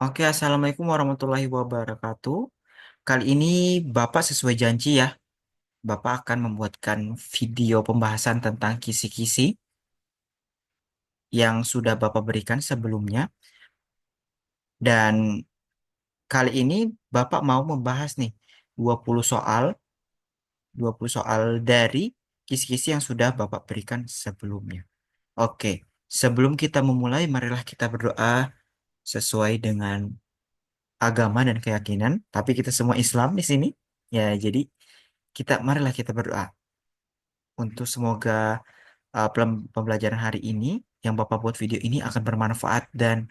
Oke, Assalamualaikum warahmatullahi wabarakatuh. Kali ini Bapak sesuai janji ya, Bapak akan membuatkan video pembahasan tentang kisi-kisi yang sudah Bapak berikan sebelumnya. Dan kali ini Bapak mau membahas nih 20 soal, 20 soal dari kisi-kisi yang sudah Bapak berikan sebelumnya. Oke, sebelum kita memulai, marilah kita berdoa sesuai dengan agama dan keyakinan, tapi kita semua Islam di sini. Ya, jadi marilah kita berdoa untuk semoga pembelajaran hari ini yang Bapak buat video ini akan bermanfaat dan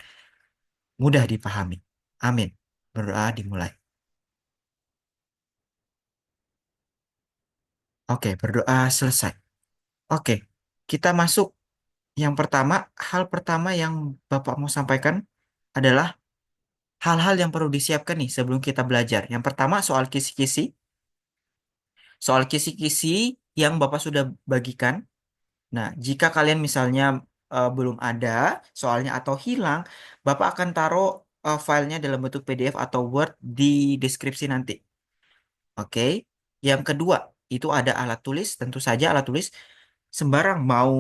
mudah dipahami. Amin. Berdoa dimulai. Oke, berdoa selesai. Oke, kita masuk. Yang pertama, hal pertama yang Bapak mau sampaikan adalah hal-hal yang perlu disiapkan nih sebelum kita belajar. Yang pertama, soal kisi-kisi. Soal kisi-kisi yang Bapak sudah bagikan. Nah, jika kalian misalnya belum ada soalnya atau hilang, Bapak akan taruh filenya dalam bentuk PDF atau Word di deskripsi nanti. Oke. Yang kedua, itu ada alat tulis. Tentu saja alat tulis sembarang mau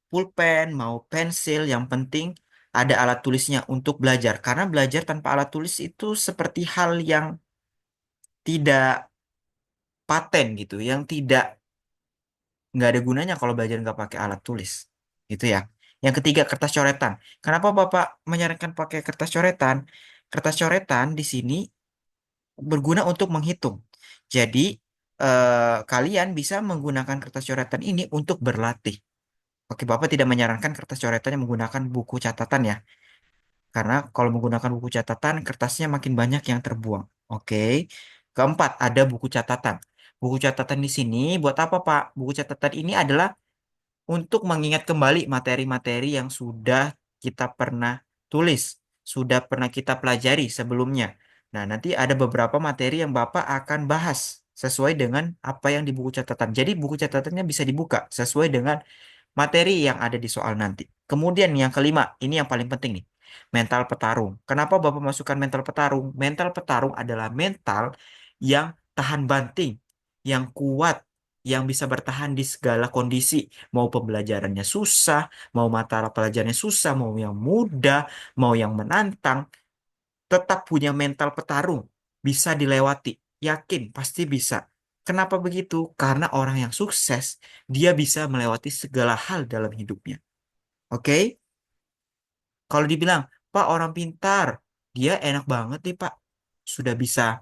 pulpen, mau pensil, yang penting ada alat tulisnya untuk belajar. Karena belajar tanpa alat tulis itu seperti hal yang tidak paten gitu, yang tidak nggak ada gunanya kalau belajar nggak pakai alat tulis gitu ya. Yang ketiga, kertas coretan. Kenapa Bapak menyarankan pakai kertas coretan? Kertas coretan di sini berguna untuk menghitung. Jadi kalian bisa menggunakan kertas coretan ini untuk berlatih. Oke, Bapak tidak menyarankan kertas coretan yang menggunakan buku catatan ya, karena kalau menggunakan buku catatan kertasnya makin banyak yang terbuang. Oke. Keempat, ada buku catatan. Buku catatan di sini buat apa Pak? Buku catatan ini adalah untuk mengingat kembali materi-materi yang sudah kita pernah tulis, sudah pernah kita pelajari sebelumnya. Nah, nanti ada beberapa materi yang Bapak akan bahas sesuai dengan apa yang di buku catatan. Jadi, buku catatannya bisa dibuka sesuai dengan materi yang ada di soal nanti. Kemudian yang kelima, ini yang paling penting nih, mental petarung. Kenapa Bapak masukkan mental petarung? Mental petarung adalah mental yang tahan banting, yang kuat, yang bisa bertahan di segala kondisi. Mau pembelajarannya susah, mau mata pelajarannya susah, mau yang mudah, mau yang menantang, tetap punya mental petarung. Bisa dilewati. Yakin, pasti bisa. Kenapa begitu? Karena orang yang sukses, dia bisa melewati segala hal dalam hidupnya. Oke? Kalau dibilang, Pak orang pintar, dia enak banget nih Pak. Sudah bisa,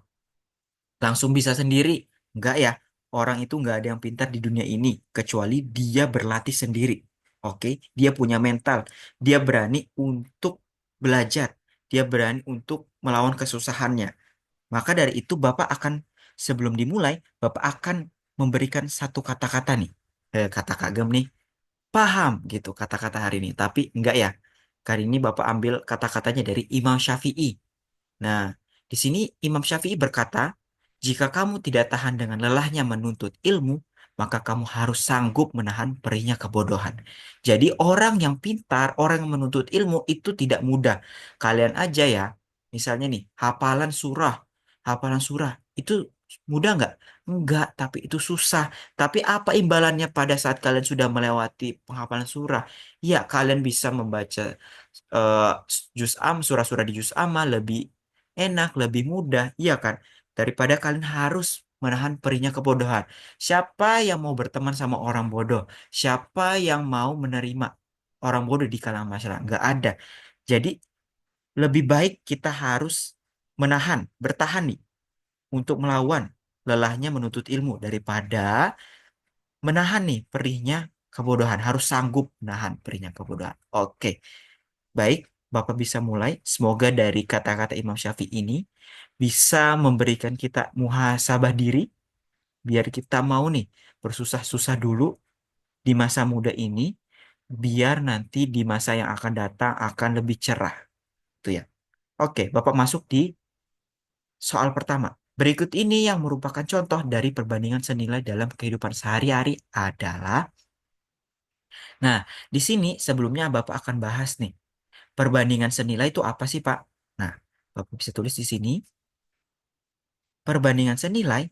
langsung bisa sendiri. Enggak ya, orang itu enggak ada yang pintar di dunia ini, kecuali dia berlatih sendiri. Oke? Dia punya mental, dia berani untuk belajar, dia berani untuk melawan kesusahannya. Maka dari itu Bapak akan, sebelum dimulai, Bapak akan memberikan satu kata-kata nih. Kata kagem nih, paham gitu kata-kata hari ini. Tapi enggak ya. Kali ini Bapak ambil kata-katanya dari Imam Syafi'i. Nah, di sini Imam Syafi'i berkata, jika kamu tidak tahan dengan lelahnya menuntut ilmu, maka kamu harus sanggup menahan perihnya kebodohan. Jadi orang yang pintar, orang yang menuntut ilmu itu tidak mudah. Kalian aja ya, misalnya nih, hafalan surah itu mudah nggak? Enggak, tapi itu susah. Tapi apa imbalannya pada saat kalian sudah melewati penghafalan surah? Ya, kalian bisa membaca eh, juz am, surah-surah di juz amma lebih enak, lebih mudah, iya kan? Daripada kalian harus menahan perihnya kebodohan. Siapa yang mau berteman sama orang bodoh? Siapa yang mau menerima orang bodoh di kalangan masyarakat? Nggak ada. Jadi lebih baik kita harus menahan, bertahan nih untuk melawan lelahnya menuntut ilmu daripada menahan nih perihnya kebodohan. Harus sanggup menahan perihnya kebodohan. Oke. Baik, Bapak bisa mulai. Semoga dari kata-kata Imam Syafi'i ini bisa memberikan kita muhasabah diri, biar kita mau nih bersusah-susah dulu di masa muda ini, biar nanti di masa yang akan datang akan lebih cerah. Itu ya. Oke, Bapak masuk di soal pertama. Berikut ini yang merupakan contoh dari perbandingan senilai dalam kehidupan sehari-hari adalah, nah, di sini sebelumnya Bapak akan bahas nih, perbandingan senilai itu apa sih, Pak? Nah, Bapak bisa tulis di sini, perbandingan senilai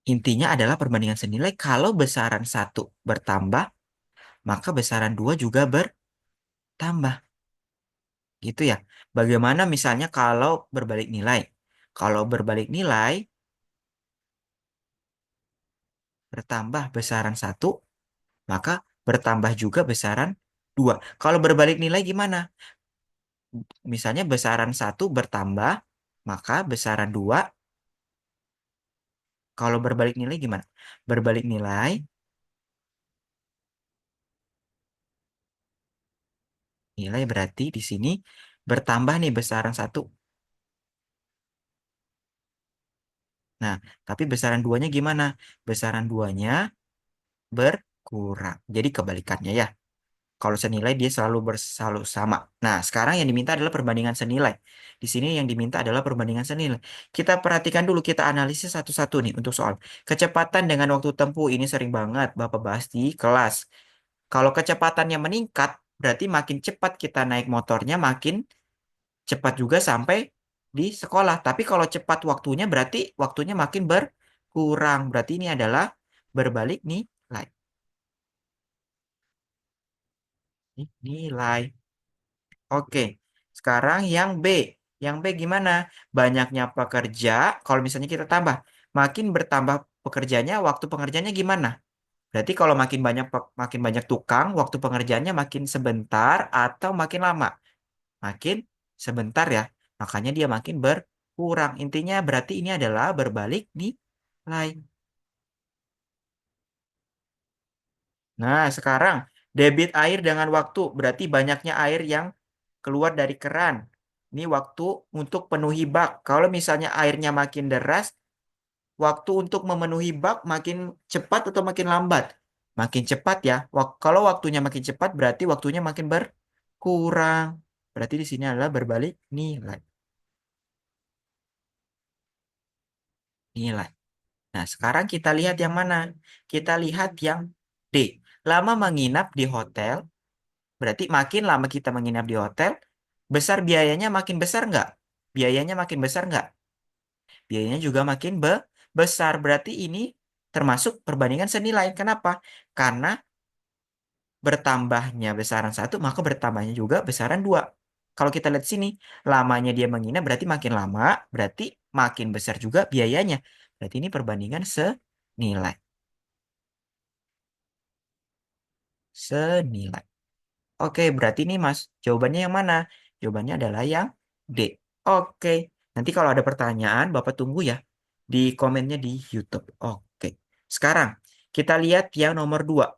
intinya adalah perbandingan senilai kalau besaran satu bertambah, maka besaran dua juga bertambah. Gitu ya. Bagaimana misalnya kalau berbalik nilai? Kalau berbalik nilai, bertambah besaran satu, maka bertambah juga besaran dua. Kalau berbalik nilai gimana? Misalnya besaran satu bertambah, maka besaran dua, kalau berbalik nilai gimana? Berbalik nilai, nilai berarti di sini bertambah nih besaran satu. Nah, tapi besaran duanya gimana? Besaran duanya berkurang. Jadi kebalikannya ya. Kalau senilai dia selalu sama. Nah, sekarang yang diminta adalah perbandingan senilai. Di sini yang diminta adalah perbandingan senilai. Kita perhatikan dulu, kita analisis satu-satu nih untuk soal. Kecepatan dengan waktu tempuh ini sering banget Bapak bahas di kelas. Kalau kecepatannya meningkat, berarti makin cepat kita naik motornya, makin cepat juga sampai di sekolah. Tapi kalau cepat waktunya, berarti waktunya makin berkurang. Berarti ini adalah berbalik nilai. Nilai. Oke, sekarang yang B. Yang B gimana? Banyaknya pekerja, kalau misalnya kita tambah, makin bertambah pekerjanya, waktu pengerjanya gimana? Berarti kalau makin banyak tukang, waktu pengerjaannya makin sebentar atau makin lama? Makin sebentar ya. Makanya dia makin berkurang. Intinya berarti ini adalah berbalik nilai. Nah, sekarang debit air dengan waktu berarti banyaknya air yang keluar dari keran. Ini waktu untuk penuhi bak. Kalau misalnya airnya makin deras, waktu untuk memenuhi bak makin cepat atau makin lambat? Makin cepat ya. Kalau waktunya makin cepat berarti waktunya makin berkurang. Berarti di sini adalah berbalik nilai. Nilai. Nah, sekarang kita lihat yang mana? Kita lihat yang D. Lama menginap di hotel, berarti makin lama kita menginap di hotel, besar biayanya makin besar nggak? Biayanya makin besar nggak? Biayanya juga makin besar. Berarti ini termasuk perbandingan senilai. Kenapa? Karena bertambahnya besaran satu, maka bertambahnya juga besaran dua. Kalau kita lihat sini, lamanya dia menginap berarti makin lama, berarti makin besar juga biayanya. Berarti ini perbandingan senilai. Senilai. Oke, berarti ini Mas, jawabannya yang mana? Jawabannya adalah yang D. Oke, nanti kalau ada pertanyaan, Bapak tunggu ya di komennya di YouTube. Oke, sekarang kita lihat yang nomor 2.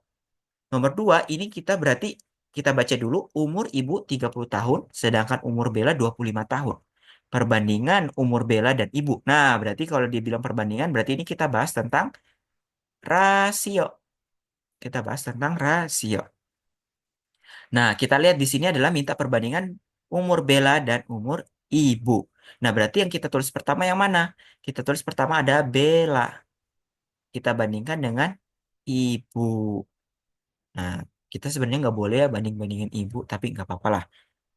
Nomor 2 ini kita berarti kita baca dulu umur ibu 30 tahun, sedangkan umur Bella 25 tahun. Perbandingan umur Bella dan ibu. Nah, berarti kalau dibilang perbandingan, berarti ini kita bahas tentang rasio. Kita bahas tentang rasio. Nah, kita lihat di sini adalah minta perbandingan umur Bella dan umur ibu. Nah, berarti yang kita tulis pertama yang mana? Kita tulis pertama ada Bella. Kita bandingkan dengan ibu. Nah, kita sebenarnya nggak boleh ya banding-bandingin ibu, tapi nggak apa-apa lah.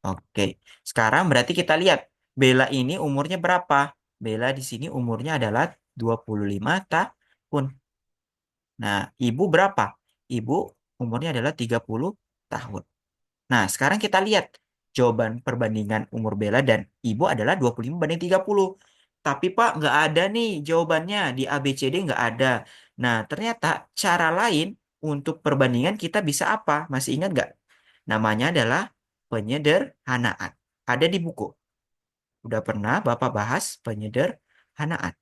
Oke, sekarang berarti kita lihat Bella ini umurnya berapa? Bella di sini umurnya adalah 25 tahun. Nah, ibu berapa? Ibu umurnya adalah 30 tahun. Nah, sekarang kita lihat jawaban perbandingan umur Bella dan ibu adalah 25 banding 30. Tapi Pak, nggak ada nih jawabannya di ABCD nggak ada. Nah, ternyata cara lain untuk perbandingan kita bisa apa? Masih ingat nggak? Namanya adalah penyederhanaan. Ada di buku. Udah pernah Bapak bahas penyederhanaan.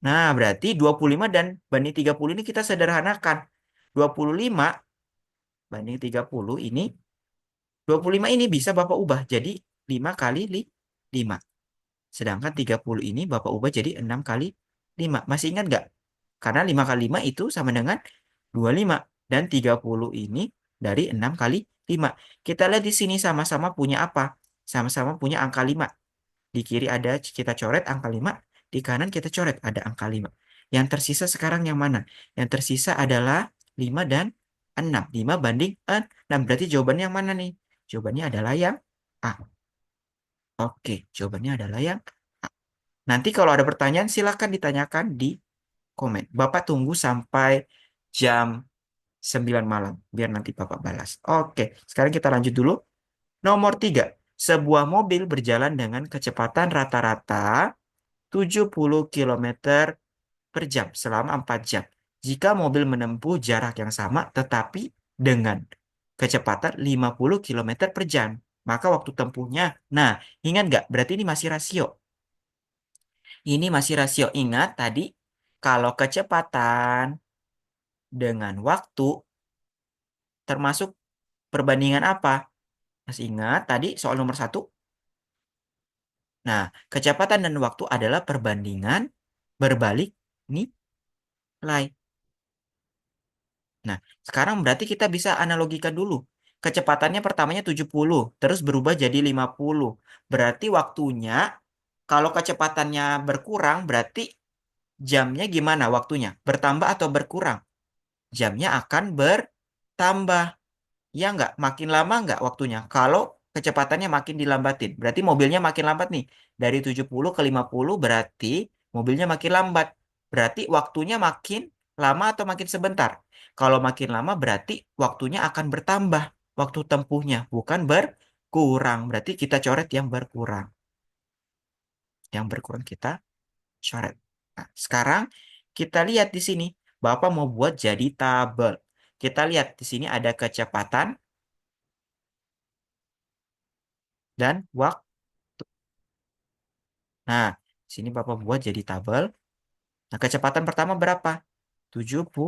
Nah, berarti 25 dan banding 30 ini kita sederhanakan. 25 banding 30 ini 25 ini bisa Bapak ubah jadi 5 kali 5. Sedangkan 30 ini Bapak ubah jadi 6 kali 5. Masih ingat nggak? Karena 5 kali 5 itu sama dengan 25. Dan 30 ini dari 6 kali 5. Kita lihat di sini sama-sama punya apa? Sama-sama punya angka 5. Di kiri ada kita coret angka 5. Di kanan kita coret ada angka 5. Yang tersisa sekarang yang mana? Yang tersisa adalah 5 dan 6. 5 banding 6. Berarti jawabannya yang mana nih? Jawabannya adalah yang A. Oke, jawabannya adalah yang A. Nanti kalau ada pertanyaan silakan ditanyakan di komen. Bapak tunggu sampai jam 9 malam biar nanti Bapak balas. Oke, sekarang kita lanjut dulu. Nomor 3. Sebuah mobil berjalan dengan kecepatan rata-rata 70 kilometer per jam selama 4 jam. Jika mobil menempuh jarak yang sama tetapi dengan kecepatan 50 kilometer per jam, maka waktu tempuhnya, nah, ingat nggak? Berarti ini masih rasio. Ini masih rasio. Ingat tadi, kalau kecepatan dengan waktu termasuk perbandingan apa? Masih ingat tadi soal nomor 1? Nah, kecepatan dan waktu adalah perbandingan berbalik nilai. Nah, sekarang berarti kita bisa analogikan dulu. Kecepatannya pertamanya 70, terus berubah jadi 50. Berarti waktunya, kalau kecepatannya berkurang, berarti jamnya gimana waktunya? Bertambah atau berkurang? Jamnya akan bertambah. Ya nggak? Makin lama nggak waktunya? Kalau kecepatannya makin dilambatin. Berarti mobilnya makin lambat nih. Dari 70 ke 50 berarti mobilnya makin lambat. Berarti waktunya makin lama atau makin sebentar? Kalau makin lama berarti waktunya akan bertambah. Waktu tempuhnya bukan berkurang. Berarti kita coret yang berkurang. Yang berkurang kita coret. Nah, sekarang kita lihat di sini. Bapak mau buat jadi tabel. Kita lihat di sini ada kecepatan dan waktu. Nah, sini Bapak buat jadi tabel. Nah, kecepatan pertama berapa? 70.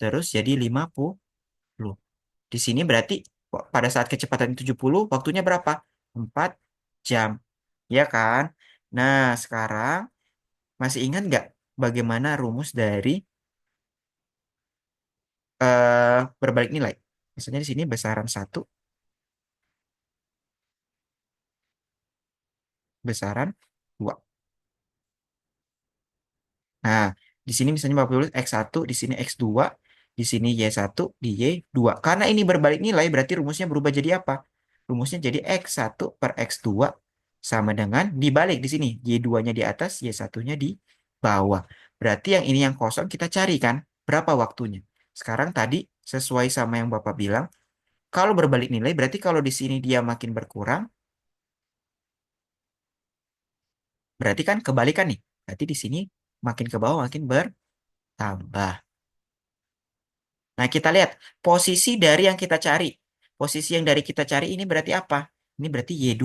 Terus jadi 50. Di sini berarti pada saat kecepatan 70, waktunya berapa? 4 jam. Ya kan? Nah, sekarang masih ingat nggak bagaimana rumus dari berbalik nilai? Misalnya di sini besaran 1, besaran 2. Nah, di sini misalnya Bapak tulis X1, di sini X2, di sini Y1, di Y2. Karena ini berbalik nilai, berarti rumusnya berubah jadi apa? Rumusnya jadi X1 per X2 sama dengan dibalik di sini. Y2-nya di atas, Y1-nya di bawah. Berarti yang ini yang kosong kita cari kan? Berapa waktunya? Sekarang tadi sesuai sama yang Bapak bilang, kalau berbalik nilai berarti kalau di sini dia makin berkurang, berarti kan kebalikan nih. Berarti di sini makin ke bawah makin bertambah. Nah, kita lihat posisi dari yang kita cari. Posisi yang dari kita cari ini berarti apa? Ini berarti Y2,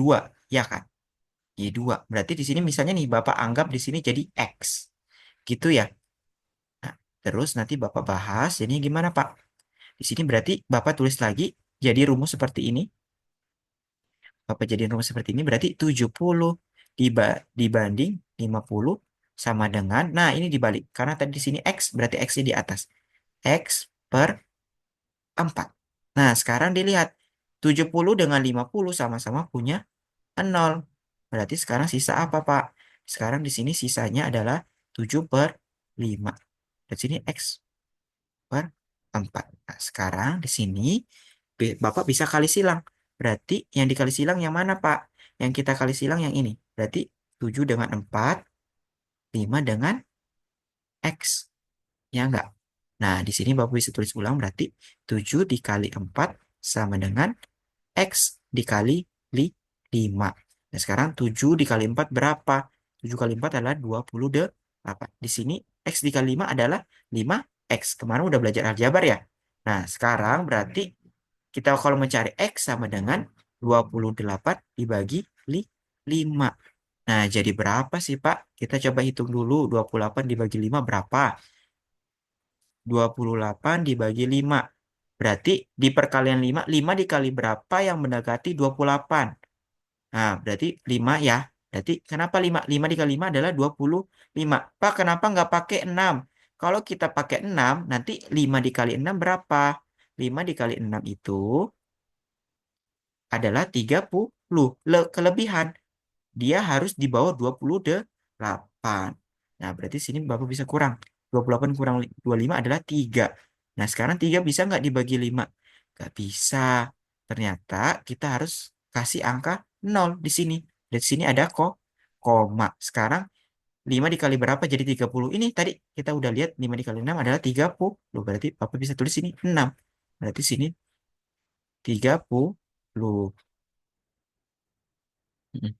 ya kan? Y2. Berarti di sini misalnya nih Bapak anggap di sini jadi X. Gitu ya. Nah, terus nanti Bapak bahas jadinya gimana, Pak? Di sini berarti Bapak tulis lagi jadi rumus seperti ini. Bapak jadiin rumus seperti ini berarti 70 dibanding 50 sama dengan, nah ini dibalik. Karena tadi di sini X berarti X-nya di atas. X per 4. Nah, sekarang dilihat 70 dengan 50 sama-sama punya 0. Berarti sekarang sisa apa, Pak? Sekarang di sini sisanya adalah 7 per 5. Dan sini X per 4. Nah, sekarang di sini Bapak bisa kali silang. Berarti yang dikali silang yang mana, Pak? Yang kita kali silang yang ini. Berarti 7 dengan 4, 5 dengan X. Ya enggak? Nah, di sini Bapak bisa tulis ulang berarti 7 dikali 4 sama dengan X dikali 5. Nah, sekarang 7 dikali 4 berapa? 7 kali 4 adalah 28. Di sini X dikali 5 adalah 5X. Kemarin udah belajar aljabar ya? Nah, sekarang berarti kita kalau mencari X sama dengan 28 dibagi 5. Nah, jadi berapa sih, Pak? Kita coba hitung dulu. 28 dibagi 5 berapa? 28 dibagi 5. Berarti di perkalian 5, 5 dikali berapa yang mendekati 28? Nah, berarti 5 ya. Berarti kenapa 5? 5 dikali 5 adalah 25. Pak, kenapa nggak pakai 6? Kalau kita pakai 6, nanti 5 dikali 6 berapa? 5 dikali 6 itu adalah 30. Kelebihan. Dia harus di bawah 28. Nah, berarti sini Bapak bisa kurang. 28 kurang 25 adalah 3. Nah, sekarang 3 bisa nggak dibagi 5? Nggak bisa. Ternyata kita harus kasih angka 0 di sini. Di sini ada koma. Sekarang 5 dikali berapa jadi 30? Ini tadi kita udah lihat 5 dikali 6 adalah 30. Berarti Bapak bisa tulis sini 6. Berarti sini 30. Mm,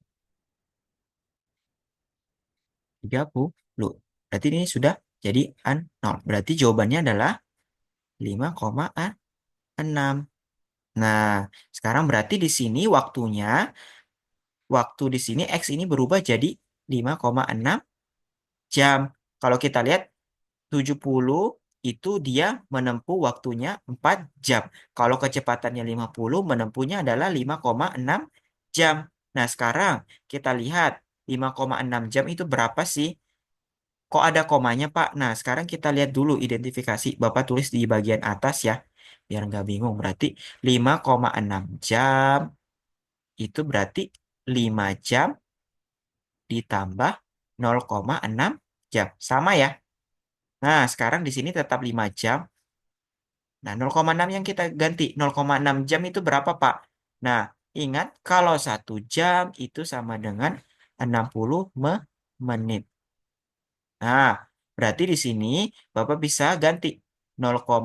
30. Berarti ini sudah jadi 0. Berarti jawabannya adalah 5,6. Nah, sekarang berarti di sini waktu di sini X ini berubah jadi 5,6 jam. Kalau kita lihat 70 itu dia menempuh waktunya 4 jam. Kalau kecepatannya 50 menempuhnya adalah 5,6 jam. Nah, sekarang kita lihat 5,6 jam itu berapa sih? Kok ada komanya, Pak? Nah, sekarang kita lihat dulu identifikasi. Bapak tulis di bagian atas ya, biar nggak bingung. Berarti 5,6 jam itu berarti 5 jam ditambah 0,6 jam. Sama ya? Nah, sekarang di sini tetap 5 jam. Nah, 0,6 yang kita ganti. 0,6 jam itu berapa, Pak? Nah, ingat kalau 1 jam itu sama dengan 60 menit. Nah, berarti di sini Bapak bisa ganti 0,6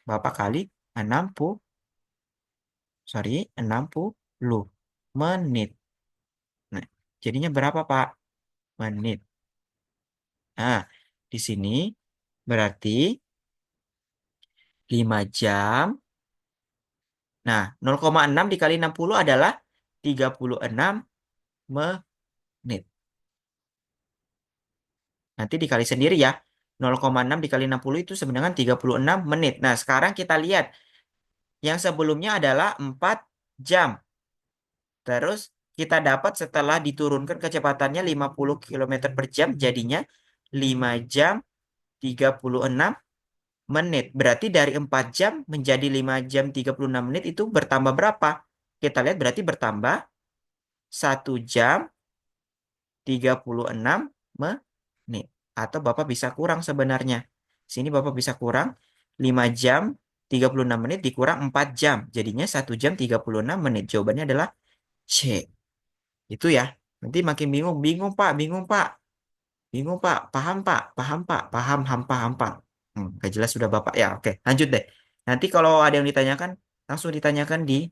Bapak kali 60, sorry, 60 menit. Nah, jadinya berapa, Pak? Menit. Nah, di sini berarti 5 jam. Nah, 0,6 dikali 60 adalah 36 menit. Nanti dikali sendiri ya. 0,6 dikali 60 itu sebenarnya 36 menit. Nah, sekarang kita lihat. Yang sebelumnya adalah 4 jam. Terus kita dapat setelah diturunkan kecepatannya 50 km per jam, jadinya 5 jam 36 menit. Berarti dari 4 jam menjadi 5 jam 36 menit itu bertambah berapa? Kita lihat berarti bertambah 1 jam 36 menit. Atau Bapak bisa kurang sebenarnya. Sini Bapak bisa kurang 5 jam 36 menit dikurang 4 jam. Jadinya 1 jam 36 menit. Jawabannya adalah C. Itu ya. Nanti makin bingung. Bingung Pak, bingung Pak. Bingung Pak, paham Pak, paham Pak, paham, hampa, hampa. Gak jelas sudah Bapak. Ya, oke. Lanjut deh. Nanti kalau ada yang ditanyakan, langsung ditanyakan di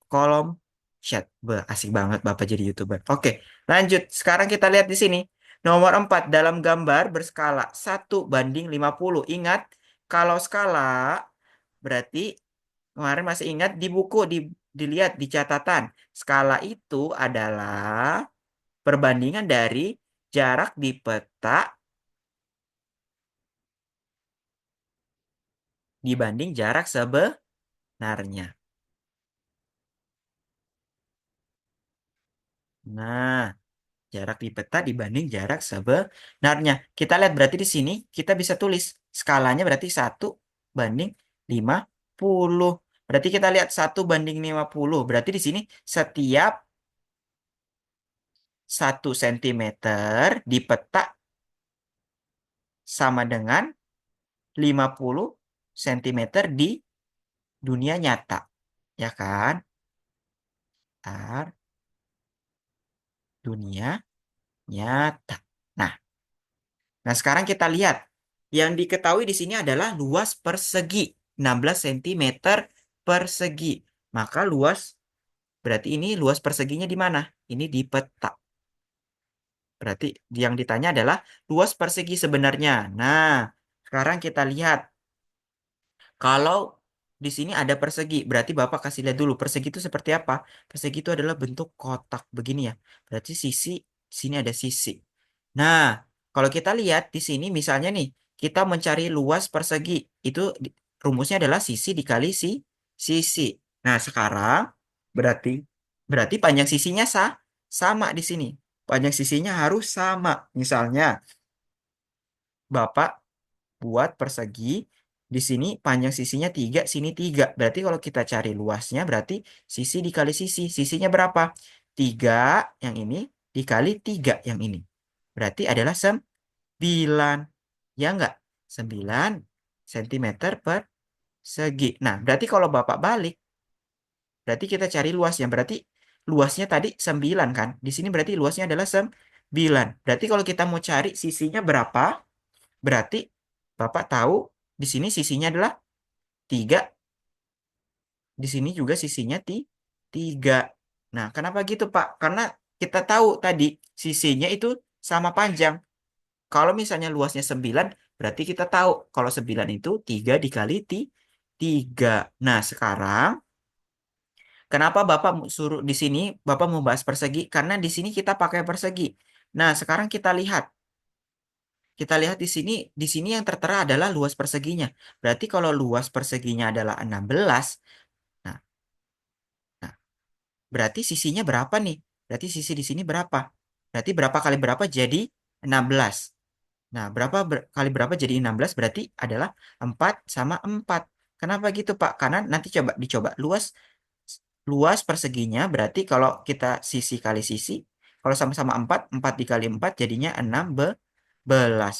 kolom chat. Asik banget Bapak jadi YouTuber. Oke, lanjut. Sekarang kita lihat di sini. Nomor 4 dalam gambar berskala 1:50. Ingat, kalau skala berarti kemarin masih ingat di buku dilihat di catatan. Skala itu adalah perbandingan dari jarak di peta dibanding jarak sebenarnya. Nah, jarak di peta dibanding jarak sebenarnya. Kita lihat berarti di sini kita bisa tulis skalanya berarti 1:50. Berarti kita lihat 1:50. Berarti di sini setiap 1 cm di peta sama dengan 50 cm di dunia nyata. Ya kan? Ntar dunia nyata. Nah, nah, sekarang kita lihat. Yang diketahui di sini adalah luas persegi. 16 cm persegi. Maka berarti ini luas perseginya di mana? Ini di peta. Berarti yang ditanya adalah luas persegi sebenarnya. Nah, sekarang kita lihat. Kalau di sini ada persegi, berarti Bapak kasih lihat dulu persegi itu seperti apa. Persegi itu adalah bentuk kotak begini ya. Berarti sini ada sisi. Nah, kalau kita lihat di sini misalnya nih, kita mencari luas persegi. Itu rumusnya adalah sisi dikali sisi. Nah, sekarang berarti berarti panjang sisinya sama di sini. Panjang sisinya harus sama. Misalnya, Bapak buat persegi di sini panjang sisinya 3, sini 3. Berarti kalau kita cari luasnya berarti sisi dikali sisi. Sisinya berapa? 3 yang ini dikali 3 yang ini. Berarti adalah 9. Ya enggak? 9 cm per segi. Nah, berarti kalau Bapak balik, Berarti kita cari luasnya. Berarti luasnya tadi 9 kan? Di sini berarti luasnya adalah 9. Berarti kalau kita mau cari sisinya berapa, berarti Bapak tahu di sini sisinya adalah 3, di sini juga sisinya 3. Nah, kenapa gitu, Pak? Karena kita tahu tadi sisinya itu sama panjang. Kalau misalnya luasnya 9, berarti kita tahu kalau 9 itu 3 dikali 3. Nah, sekarang kenapa Bapak suruh di sini Bapak mau bahas persegi? Karena di sini kita pakai persegi. Nah, sekarang kita lihat. Kita lihat di sini yang tertera adalah luas perseginya. Berarti kalau luas perseginya adalah 16, nah, nah, berarti sisinya berapa nih? Berarti sisi di sini berapa? Berarti berapa kali berapa jadi 16. Nah, kali berapa jadi 16 berarti adalah 4 sama 4. Kenapa gitu, Pak? Karena nanti dicoba luas luas perseginya berarti kalau kita sisi kali sisi, kalau sama-sama 4 4 dikali 4 jadinya 16.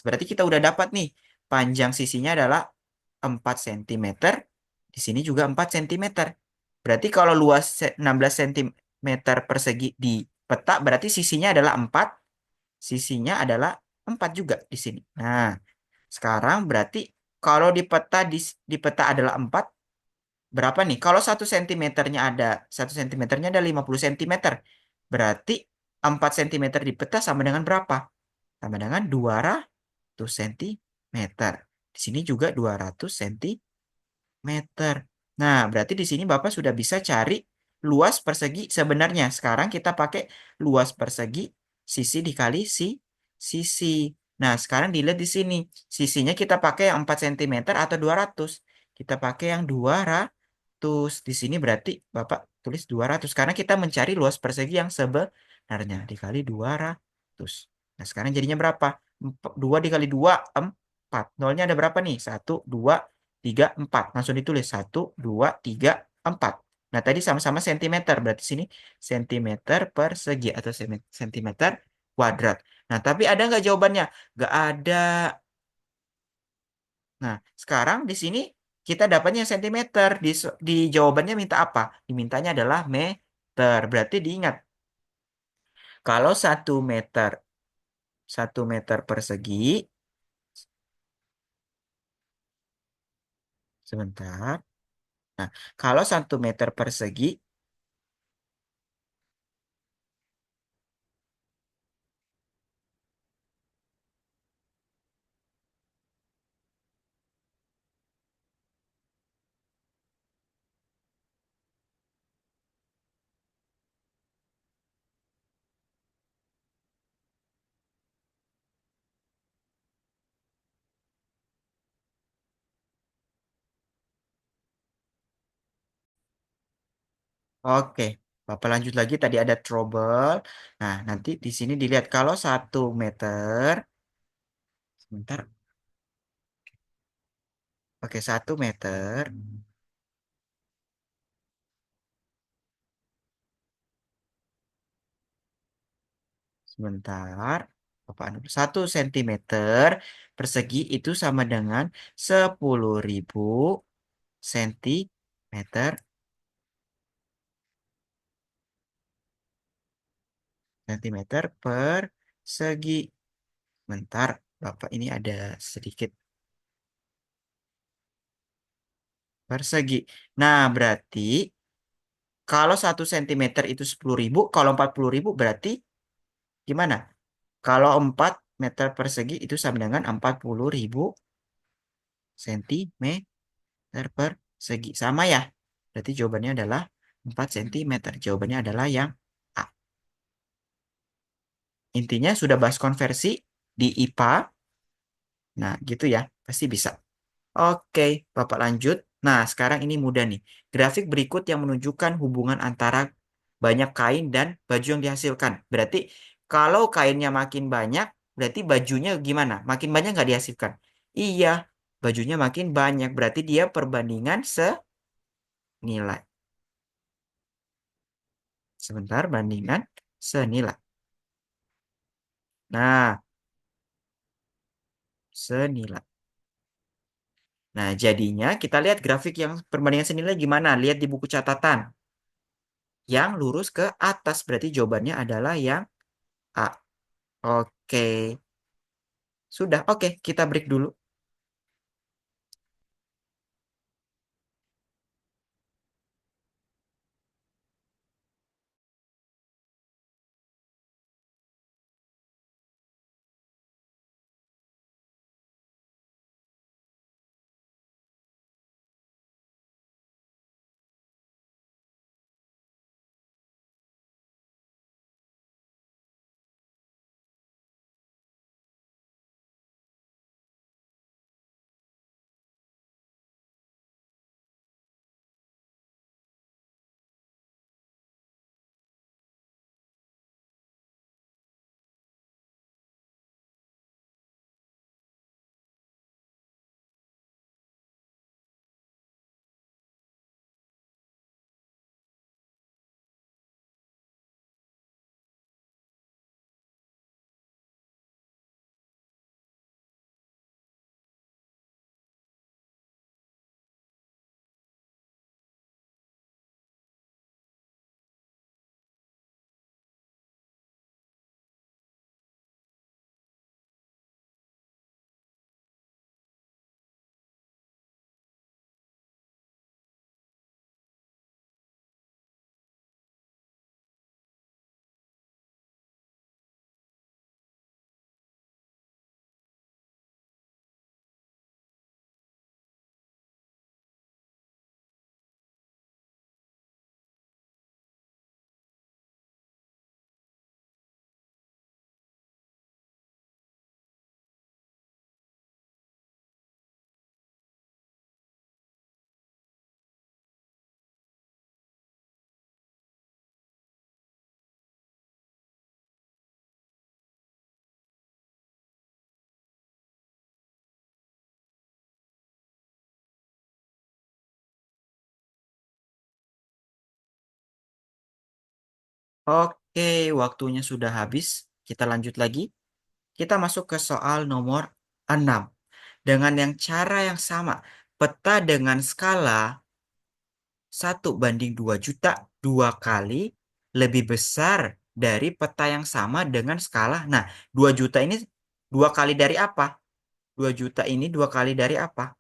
Berarti kita udah dapat nih, panjang sisinya adalah 4 cm, di sini juga 4 cm. Berarti kalau luas 16 cm persegi di peta, berarti sisinya adalah 4, sisinya adalah 4 juga di sini. Nah, sekarang berarti kalau di peta adalah 4, berapa nih? Kalau 1 cm-nya ada 50 cm. Berarti 4 cm di peta sama dengan berapa? Sama dengan 200 cm. Di sini juga 200 cm. Nah, berarti di sini Bapak sudah bisa cari luas persegi sebenarnya. Sekarang kita pakai luas persegi sisi dikali sisi. Nah, sekarang dilihat di sini. Sisinya kita pakai yang 4 cm atau 200. Kita pakai yang 200. Di sini berarti Bapak tulis 200 karena kita mencari luas persegi yang sebenarnya dikali 200. Nah, sekarang jadinya berapa? 2 dikali 2, 4. Nolnya ada berapa nih? 1, 2, 3, 4. Langsung ditulis 1, 2, 3, 4. Nah, tadi sama-sama sentimeter. Berarti sini sentimeter persegi atau sentimeter kuadrat. Nah, tapi ada nggak jawabannya? Nggak ada. Nah, sekarang di sini kita dapatnya sentimeter. Di jawabannya minta apa? Dimintanya adalah meter. Berarti diingat, kalau 1 meter, 1 meter persegi, sebentar. Nah, kalau 1 meter persegi, oke. Bapak lanjut lagi, tadi ada trouble. Nah, nanti di sini dilihat kalau 1 meter, sebentar. Oke, 1 meter, sebentar. Bapak, 1 cm persegi itu sama dengan 10.000 sentimeter sentimeter persegi. Bentar, Bapak ini ada sedikit persegi. Nah, berarti kalau 1 cm itu 10.000, kalau 40.000 berarti gimana? Kalau 4 meter persegi itu sama dengan 40.000 sentimeter persegi. Sama ya? Berarti jawabannya adalah 4 cm. Jawabannya adalah yang A. Intinya sudah bahas konversi di IPA. Nah, gitu ya. Pasti bisa. Oke, Bapak lanjut. Nah, sekarang ini mudah nih. Grafik berikut yang menunjukkan hubungan antara banyak kain dan baju yang dihasilkan. Berarti kalau kainnya makin banyak, berarti bajunya gimana? Makin banyak nggak dihasilkan? Iya, bajunya makin banyak. Berarti dia perbandingan senilai. Sebentar, bandingan senilai. Nah, senilai. Nah, jadinya kita lihat grafik yang perbandingan senilai gimana? Lihat di buku catatan. yang lurus ke atas. Berarti jawabannya adalah yang A. Oke, sudah. Oke, kita break dulu. Oke, waktunya sudah habis. Kita lanjut lagi. Kita masuk ke soal nomor 6. Dengan yang cara yang sama, peta dengan skala 1:2 juta dua kali lebih besar dari peta yang sama dengan skala. Nah, 2 juta ini dua kali dari apa? 2 juta ini dua kali dari apa?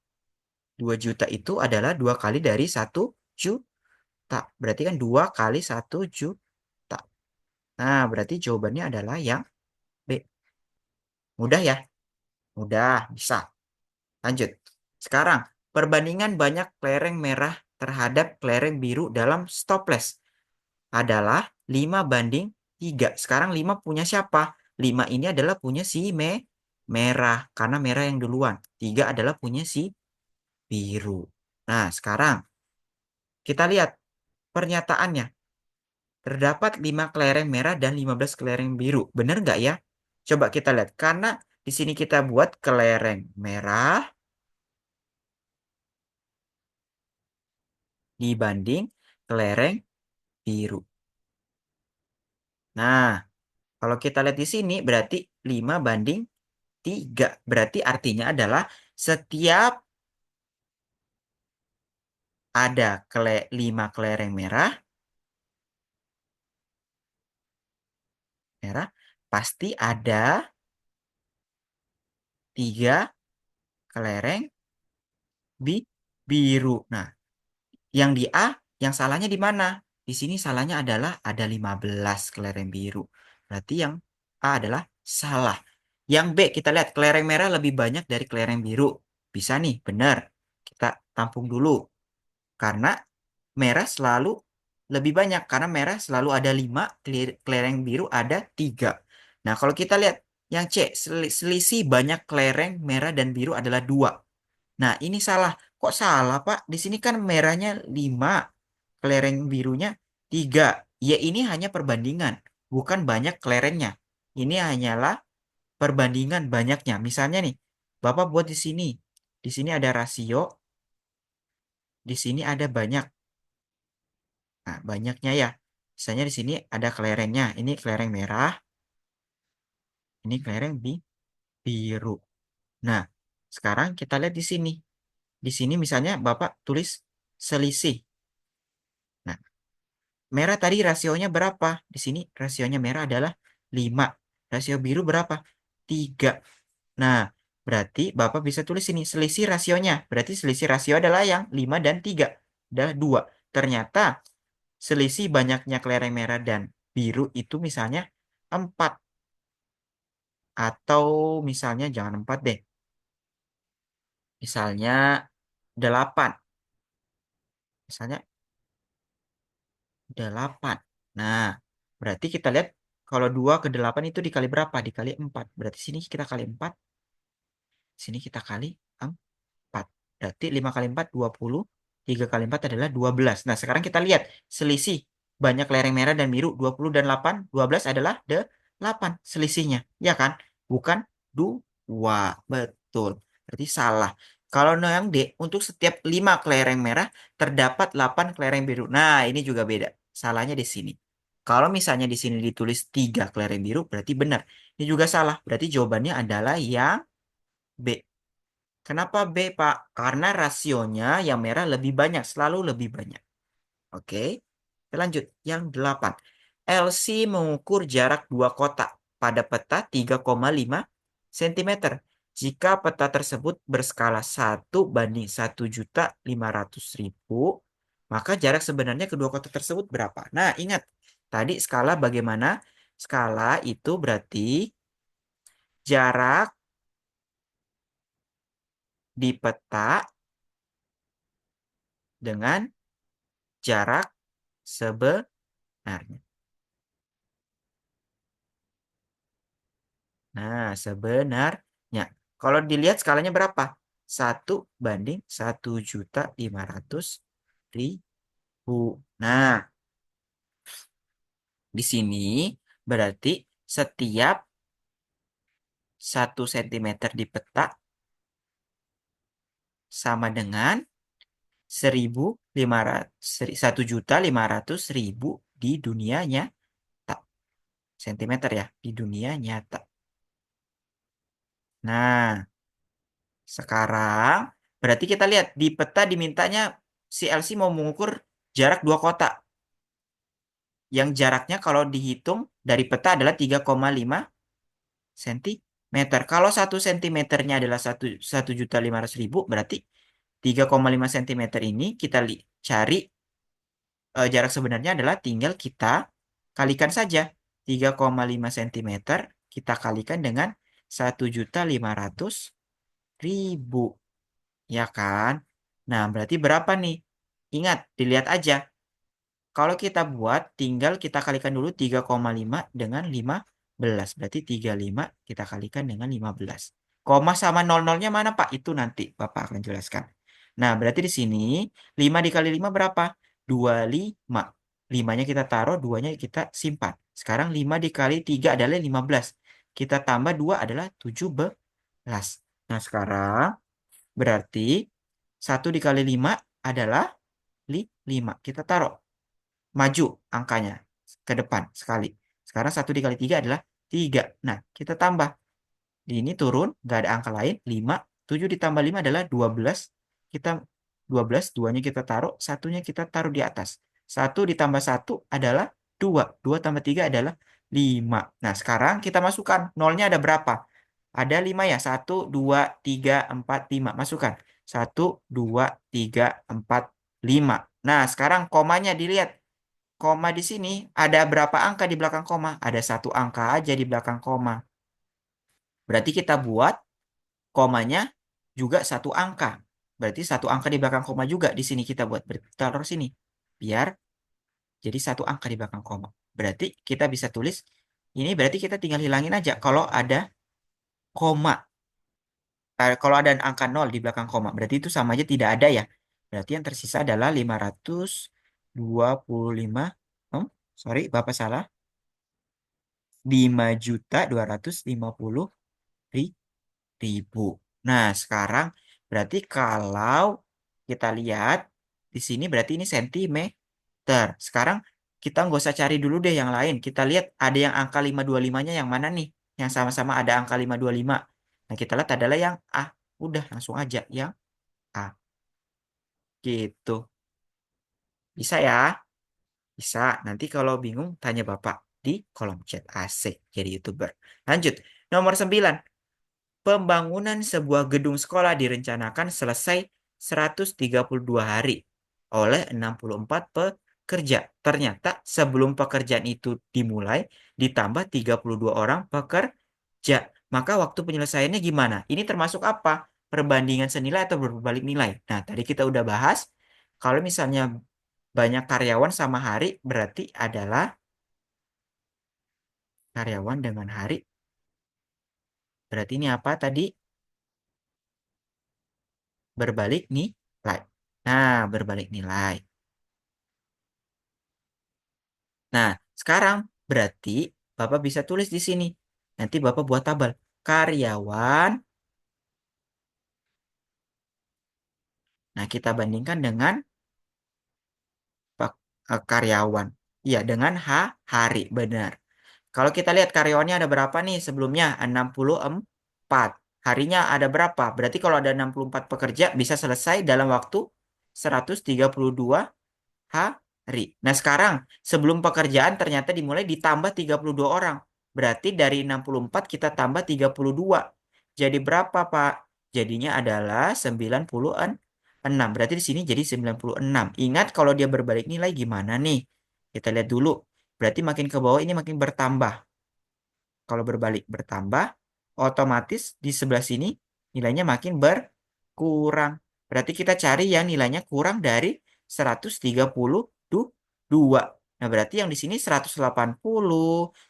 2 juta itu adalah dua kali dari 1 juta. Berarti kan 2 kali 1 juta. Nah, berarti jawabannya adalah yang B. Mudah ya? Mudah, bisa. Lanjut. Sekarang, perbandingan banyak kelereng merah terhadap kelereng biru dalam stoples adalah 5:3. Sekarang 5 punya siapa? 5 ini adalah punya si merah, karena merah yang duluan. 3 adalah punya si biru. Nah, sekarang kita lihat pernyataannya. Terdapat 5 kelereng merah dan 15 kelereng biru. Benar nggak ya? Coba kita lihat. Karena di sini kita buat kelereng merah dibanding kelereng biru. Nah, kalau kita lihat di sini berarti 5:3. Berarti artinya adalah setiap ada 5 kelereng merah pasti ada 3 kelereng biru. Nah, yang di A, yang salahnya di mana? Di sini salahnya adalah ada 15 kelereng biru. Berarti yang A adalah salah. Yang B, kita lihat kelereng merah lebih banyak dari kelereng biru. Bisa nih, benar. Kita tampung dulu. Karena merah selalu lebih banyak. Karena merah selalu ada 5, kelereng biru ada 3. Nah, kalau kita lihat yang C, selisih banyak kelereng merah dan biru adalah 2. Nah, ini salah. Kok salah, Pak? Di sini kan merahnya 5, kelereng birunya 3. Ya, ini hanya perbandingan, bukan banyak kelerengnya. Ini hanyalah perbandingan banyaknya. Misalnya nih, Bapak buat di sini. Di sini ada rasio, di sini ada banyak. Nah, banyaknya ya. Misalnya di sini ada kelerengnya. Ini kelereng merah, ini kelereng biru. Nah, sekarang kita lihat di sini. Di sini misalnya Bapak tulis selisih. Nah, Merah tadi rasionya berapa? Di sini rasionya merah adalah 5. Rasio biru berapa? 3. Nah, berarti Bapak bisa tulis ini selisih rasionya. Berarti selisih rasio adalah yang 5 dan 3. Adalah 2. Ternyata selisih banyaknya kelereng merah dan biru itu misalnya 4. Atau misalnya jangan 4 deh. Misalnya 8. Misalnya 8. Nah, berarti kita lihat kalau 2 ke 8 itu dikali berapa? Dikali 4. Berarti sini kita kali 4. Sini kita kali 4. Berarti 5 kali 4, 20. 3 kali 4 adalah 12. Nah, sekarang kita lihat selisih banyak lereng merah dan biru. 20 dan 8. 12 adalah 8 selisihnya. Ya kan? Bukan 2. Betul. Berarti salah. Kalau yang D, untuk setiap 5 kelereng merah, terdapat 8 kelereng biru. Nah, ini juga beda. Salahnya di sini. Kalau misalnya di sini ditulis 3 kelereng biru, berarti benar. Ini juga salah. Berarti jawabannya adalah yang B. Kenapa B, Pak? Karena rasionya yang merah lebih banyak, selalu lebih banyak. Oke, kita lanjut. Yang 8. LC mengukur jarak dua kotak pada peta 3,5 cm. Jika peta tersebut berskala 1:1.500.000, maka jarak sebenarnya kedua kotak tersebut berapa? Nah, ingat, tadi skala bagaimana? Skala itu berarti jarak di peta dengan jarak sebenarnya. Nah, sebenarnya. Kalau dilihat skalanya berapa? 1:1.500.000. Nah, di sini berarti setiap 1 cm di peta sama dengan 1.500.000 di dunia nyata. Sentimeter ya, di dunia nyata. Nah, sekarang berarti kita lihat di peta dimintanya si LC mau mengukur jarak dua kotak. Yang jaraknya kalau dihitung dari peta adalah 3,5 cm. Kalau 1 cm-nya adalah 1.500.000, berarti 3,5 cm ini kita cari jarak sebenarnya adalah tinggal kita kalikan saja. 3,5 cm kita kalikan dengan 1.500.000. Ya kan? Nah, berarti berapa nih? Ingat, dilihat aja. Kalau kita buat, tinggal kita kalikan dulu 3,5 dengan 15. Berarti 35 kita kalikan dengan 15. Koma sama 00-nya mana, Pak? Itu nanti Bapak akan jelaskan. Nah, berarti di sini 5 dikali 5 berapa? 25. 5-nya kita taruh, 2-nya kita simpan. Sekarang 5 dikali 3 adalah 15. Kita tambah 2 adalah 17. Nah, sekarang berarti 1 dikali 5 adalah 5. Kita taruh. Maju angkanya ke depan sekali. Sekarang 1 dikali 3 adalah 3. Nah, kita tambah. Di ini turun, nggak ada angka lain. 5. 7 ditambah 5 adalah 12. Kita 12, 2-nya kita taruh, 1-nya kita taruh di atas. 1 ditambah 1 adalah 2. 2 tambah 3 adalah 5. Nah, sekarang kita masukkan. Nolnya ada berapa? Ada 5 ya. 1, 2, 3, 4, 5. Masukkan. 1, 2, 3, 4, 5. Nah, sekarang komanya dilihat. Koma di sini ada berapa angka di belakang koma? Ada satu angka aja di belakang koma. Berarti kita buat komanya juga satu angka. Berarti satu angka di belakang koma juga di sini kita buat. Berarti taruh sini. Biar jadi satu angka di belakang koma. Berarti kita bisa tulis ini berarti kita tinggal hilangin aja kalau ada koma. Kalau ada angka 0 di belakang koma. Berarti itu sama aja tidak ada ya. Berarti yang tersisa adalah 525. Sorry, Bapak salah. 5.250.000. Nah, sekarang berarti kalau kita lihat di sini berarti ini sentimeter. Sekarang kita nggak usah cari dulu deh yang lain. Kita lihat ada yang angka 525-nya yang mana nih? Yang sama-sama ada angka 525. Nah, kita lihat adalah yang A. Udah, langsung aja yang A. Gitu. Bisa ya? Bisa, nanti kalau bingung tanya Bapak di kolom chat. Asik, jadi YouTuber. Lanjut, nomor 9. Pembangunan sebuah gedung sekolah direncanakan selesai 132 hari oleh 64 pekerja. Ternyata sebelum pekerjaan itu dimulai, ditambah 32 orang pekerja. Maka waktu penyelesaiannya gimana? Ini termasuk apa? Perbandingan senilai atau berbalik nilai? Nah, tadi kita udah bahas. Kalau misalnya banyak karyawan sama hari, berarti adalah karyawan dengan hari. Berarti ini apa tadi? Berbalik nilai. Nah, berbalik nilai. Nah, sekarang berarti Bapak bisa tulis di sini. Nanti Bapak buat tabel. Karyawan. Nah, kita bandingkan dengan karyawan. Iya, dengan hari. Benar. Kalau kita lihat karyawannya ada berapa nih sebelumnya? 64. Harinya ada berapa? Berarti kalau ada 64 pekerja bisa selesai dalam waktu 132 hari. Nah, sekarang sebelum pekerjaan ternyata dimulai ditambah 32 orang. Berarti dari 64 kita tambah 32. Jadi berapa, Pak? Jadinya adalah 96. Berarti di sini jadi 96. Ingat kalau dia berbalik nilai gimana nih? Kita lihat dulu. Berarti makin ke bawah ini makin bertambah. Kalau berbalik bertambah, otomatis di sebelah sini nilainya makin berkurang. Berarti kita cari yang nilainya kurang dari 132. Nah, berarti yang di sini 180,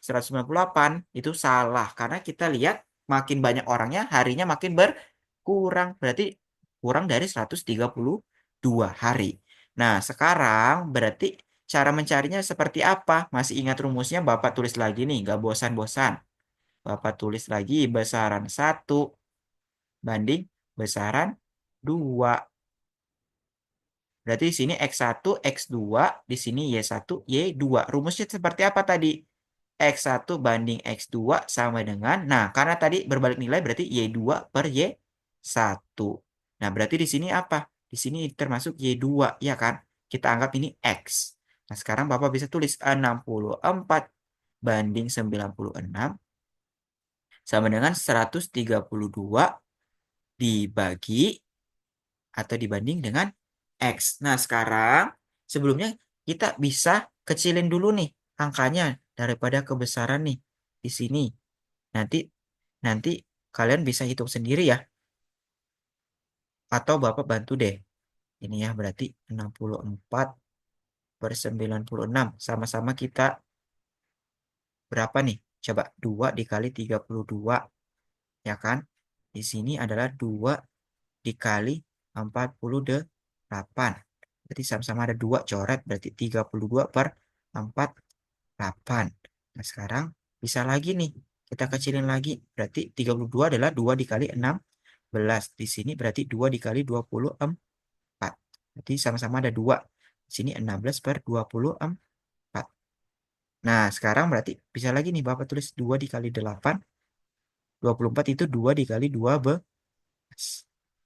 198 itu salah. Karena kita lihat makin banyak orangnya, harinya makin berkurang. Berarti kurang dari 132 hari. Nah, sekarang berarti cara mencarinya seperti apa? Masih ingat rumusnya? Bapak tulis lagi nih, nggak bosan-bosan. Bapak tulis lagi besaran 1 banding besaran 2. Berarti di sini X1, X2, di sini Y1, Y2. Rumusnya seperti apa tadi? X1 banding X2 sama dengan, nah karena tadi berbalik nilai berarti Y2 per Y1. Nah berarti di sini apa? Di sini termasuk Y2, ya kan? Kita anggap ini X. Nah sekarang Bapak bisa tulis 64 banding 96 sama dengan 132 dibagi atau dibanding dengan X. Nah, sekarang sebelumnya kita bisa kecilin dulu nih angkanya daripada kebesaran nih di sini. Nanti nanti kalian bisa hitung sendiri ya atau Bapak bantu deh. Ini ya berarti 64 per 96. Sama-sama kita berapa nih? Coba 2 dikali 32 ya kan? Di sini adalah 2 dikali 48. Berarti sama-sama ada 2 coret, berarti 32 per 48. Nah, sekarang bisa lagi nih, kita kecilin lagi. Berarti 32 adalah 2 dikali 16. Di sini berarti 2 dikali 24. Berarti sama-sama ada 2. Di sini 16 per 24. Nah, sekarang berarti bisa lagi nih Bapak tulis 2 dikali 8. 24 itu 2 dikali 12.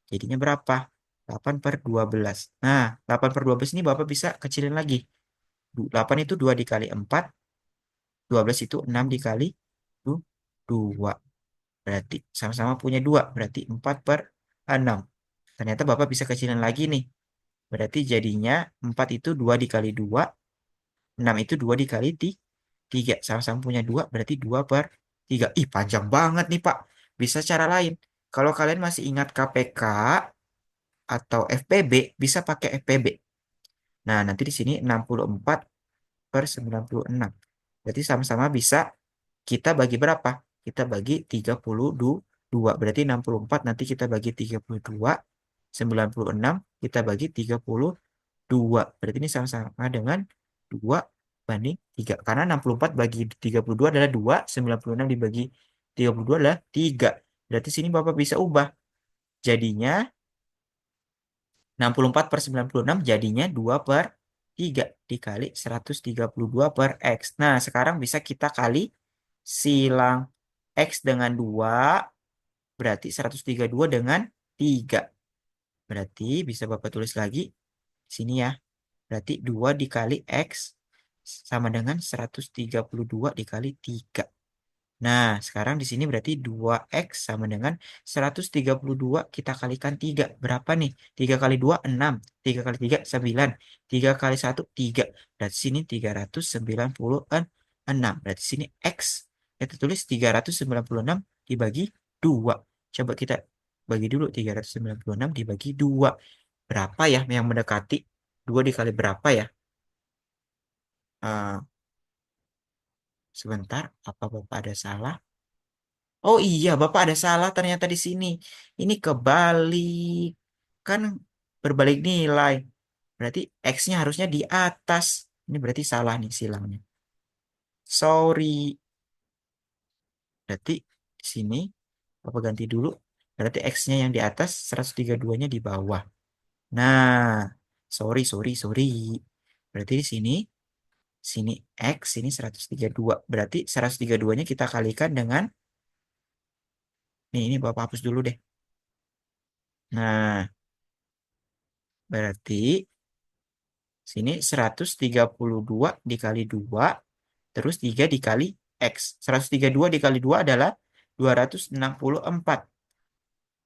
Jadinya berapa? 8 per 12. Nah, 8 per 12 ini Bapak bisa kecilin lagi. 8 itu 2 dikali 4. 12 itu 6 dikali 2. Berarti sama-sama punya 2. Berarti 4 per 6. Ternyata Bapak bisa kecilin lagi nih. Berarti jadinya 4 itu 2 dikali 2. 6 itu 2 dikali 3. Sama-sama punya 2. Berarti 2 per 3. Ih, panjang banget nih, Pak. Bisa cara lain. Kalau kalian masih ingat KPK atau FPB, bisa pakai FPB. Nah, nanti di sini 64 per 96. Berarti sama-sama bisa kita bagi berapa? Kita bagi 32. Berarti 64 nanti kita bagi 32. 96 kita bagi 32. Berarti ini sama-sama dengan 2 banding 3. Karena 64 bagi 32 adalah 2. 96 dibagi 32 adalah 3. Berarti sini Bapak bisa ubah. Jadinya 64 per 96 jadinya 2 per 3 dikali 132 per X. Nah, sekarang bisa kita kali silang. X dengan 2 berarti 132 dengan 3. Berarti bisa Bapak tulis lagi sini ya. Berarti 2 dikali X sama dengan 132 dikali 3. Nah, sekarang di sini berarti 2x sama dengan 132 kita kalikan 3. Berapa nih? 3 kali 2, 6. 3 kali 3, 9. 3 kali 1, 3. Berarti sini 396. Berarti sini x. Kita tulis 396 dibagi 2. Coba kita bagi dulu 396 dibagi 2. Berapa ya yang mendekati? 2 dikali berapa ya? Eh, sebentar, apa Bapak ada salah? Oh iya, Bapak ada salah ternyata di sini. Ini kebalik. Kan berbalik nilai. Berarti X-nya harusnya di atas. Ini berarti salah nih silangnya. Sorry. Berarti di sini Bapak ganti dulu. Berarti X-nya yang di atas, 132-nya di bawah. Nah, sorry. Berarti di sini X, sini 132. Berarti 132-nya kita kalikan dengan, nih ini Bapak hapus dulu deh. Nah, berarti sini 132 dikali 2, terus 3 dikali X. 132 dikali 2 adalah 264.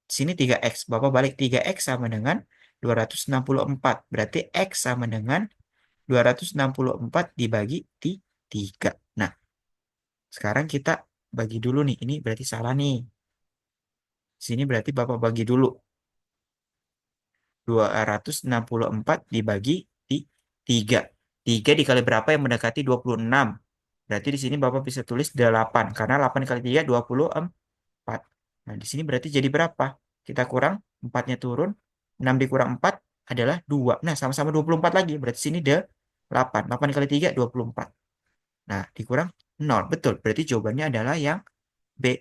Sini 3X. Bapak balik 3X sama dengan 264. Berarti X sama dengan 264 dibagi 3. Nah, sekarang kita bagi dulu nih. Ini berarti salah nih. Sini berarti Bapak bagi dulu. 264 dibagi 3. 3 dikali berapa yang mendekati 26? Berarti di sini Bapak bisa tulis 8. Karena 8 kali 3, 24. Nah, di sini berarti jadi berapa? Kita kurang, 4-nya turun. 6 dikurang 4 adalah 2. Nah, sama-sama 24 lagi. Berarti sini 8. 8 kali 3, 24. Nah, dikurang 0. Betul. Berarti jawabannya adalah yang B.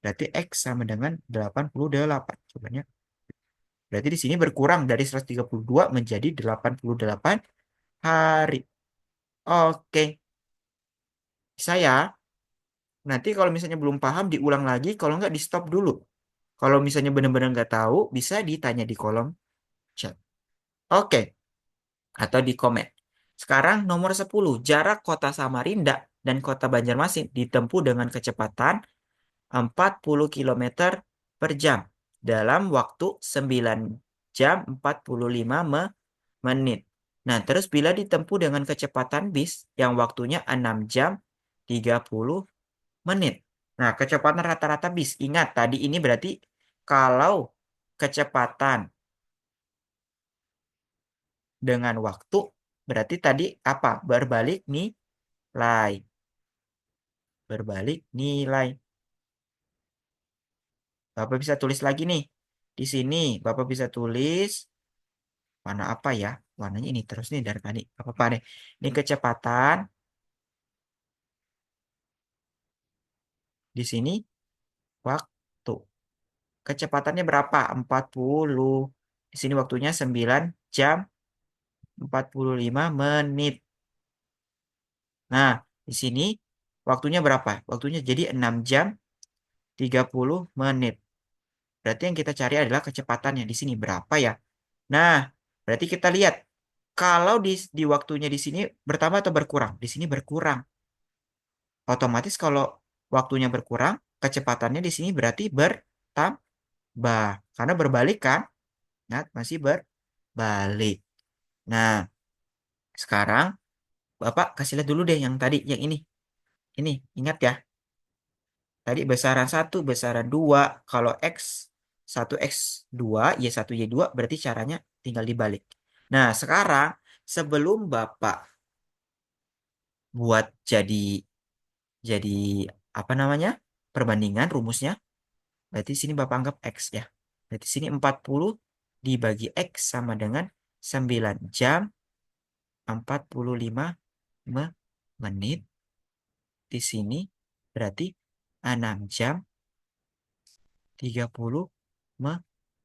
Berarti X sama dengan 88. Jawabannya. Berarti di sini berkurang dari 132 menjadi 88 hari. Oke. Saya nanti kalau misalnya belum paham diulang lagi. Kalau nggak di stop dulu. Kalau misalnya benar-benar nggak tahu, bisa ditanya di kolom chat. Oke. Atau di komen. Sekarang nomor 10. Jarak kota Samarinda dan kota Banjarmasin ditempuh dengan kecepatan 40 kilometer per jam dalam waktu 9 jam 45 menit. Nah, terus bila ditempuh dengan kecepatan bis yang waktunya 6 jam 30 menit. Nah, kecepatan rata-rata bis. Ingat, tadi ini berarti kalau kecepatan dengan waktu, berarti tadi apa? Berbalik nilai. Berbalik nilai. Bapak bisa tulis lagi nih. Di sini, Bapak bisa tulis warna apa ya? Warnanya ini terus nih dari tadi. Apa nih? Ini kecepatan. Di sini, waktu. Kecepatannya berapa? 40. Di sini waktunya 9 jam 45 menit. Nah, di sini waktunya berapa? Waktunya jadi 6 jam 30 menit. Berarti yang kita cari adalah kecepatannya. Di sini berapa ya? Nah, berarti kita lihat. Kalau di waktunya di sini bertambah atau berkurang? Di sini berkurang. Otomatis kalau waktunya berkurang, kecepatannya di sini berarti bertambah. Karena berbalik kan? Nah, masih berbalik. Nah, sekarang Bapak kasih lihat dulu deh yang tadi, yang ini. Ini, ingat ya. Tadi besaran 1, besaran 2. Kalau X, 1X2, Y1Y2, berarti caranya tinggal dibalik. Nah, sekarang sebelum Bapak buat jadi apa namanya? Perbandingan rumusnya, berarti sini Bapak anggap X ya. Berarti sini 40 dibagi X sama dengan 9 jam 45 menit. Di sini berarti 6 jam 30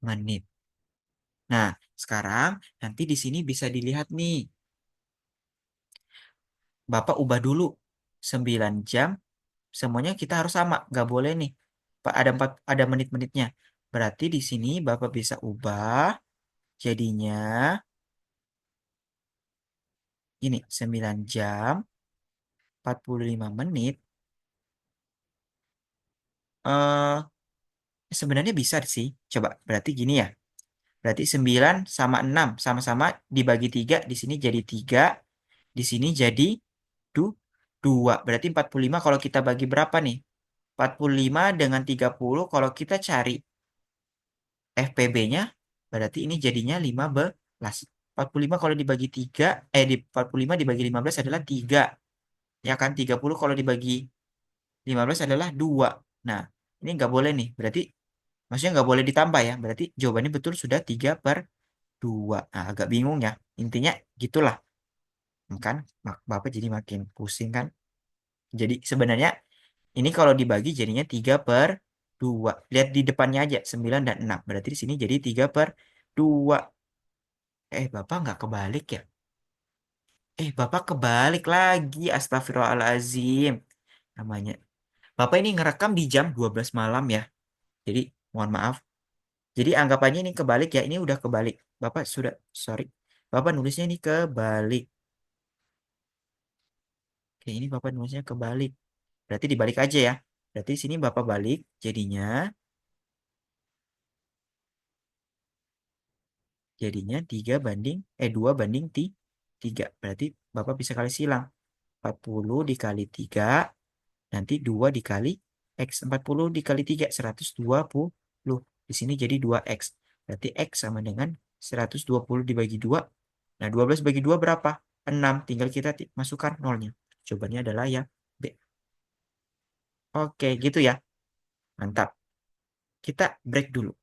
menit. Nah, sekarang nanti di sini bisa dilihat nih. Bapak ubah dulu 9 jam. Semuanya kita harus sama. Nggak boleh nih. Pak ada 4, ada menit-menitnya. Berarti di sini Bapak bisa ubah jadinya ini 9 jam 45 menit. eh Sebenarnya bisa sih. Coba, berarti gini ya. Berarti 9 sama 6 sama-sama dibagi 3. Di sini jadi 3. Di sini jadi 2. Berarti 45 kalau kita bagi berapa nih? 45 dengan 30 kalau kita cari FPB-nya, berarti ini jadinya 15. 45 kalau dibagi 3, 45 dibagi 15 adalah 3. Ya kan, 30 kalau dibagi 15 adalah 2. Nah, ini nggak boleh nih. Berarti, maksudnya nggak boleh ditambah ya. Berarti jawabannya betul sudah 3/2. Nah, agak bingung ya. Intinya gitulah. Kan, Bapak jadi makin pusing kan. Jadi sebenarnya ini kalau dibagi jadinya 3/2. Lihat di depannya aja, 9 dan 6. Berarti di sini jadi 3/2. Bapak nggak kebalik ya? Bapak kebalik lagi. Astagfirullahaladzim. Namanya. Bapak ini ngerekam di jam 12 malam ya. Jadi, mohon maaf. Jadi, anggapannya ini kebalik ya. Ini udah kebalik. Bapak sudah, sorry. Bapak nulisnya ini kebalik. Oke, ini Bapak nulisnya kebalik. Berarti dibalik aja ya. Berarti di sini Bapak balik. Jadinya 2 banding 3. Berarti Bapak bisa kali silang. 40 dikali 3, nanti 2 dikali X. 40 dikali 3, 120. Di sini jadi 2X. Berarti X sama dengan 120 dibagi 2. Nah, 12 bagi 2 berapa? 6. Tinggal kita masukkan nolnya. Jawabannya adalah yang B. Oke, gitu ya. Mantap. Kita break dulu.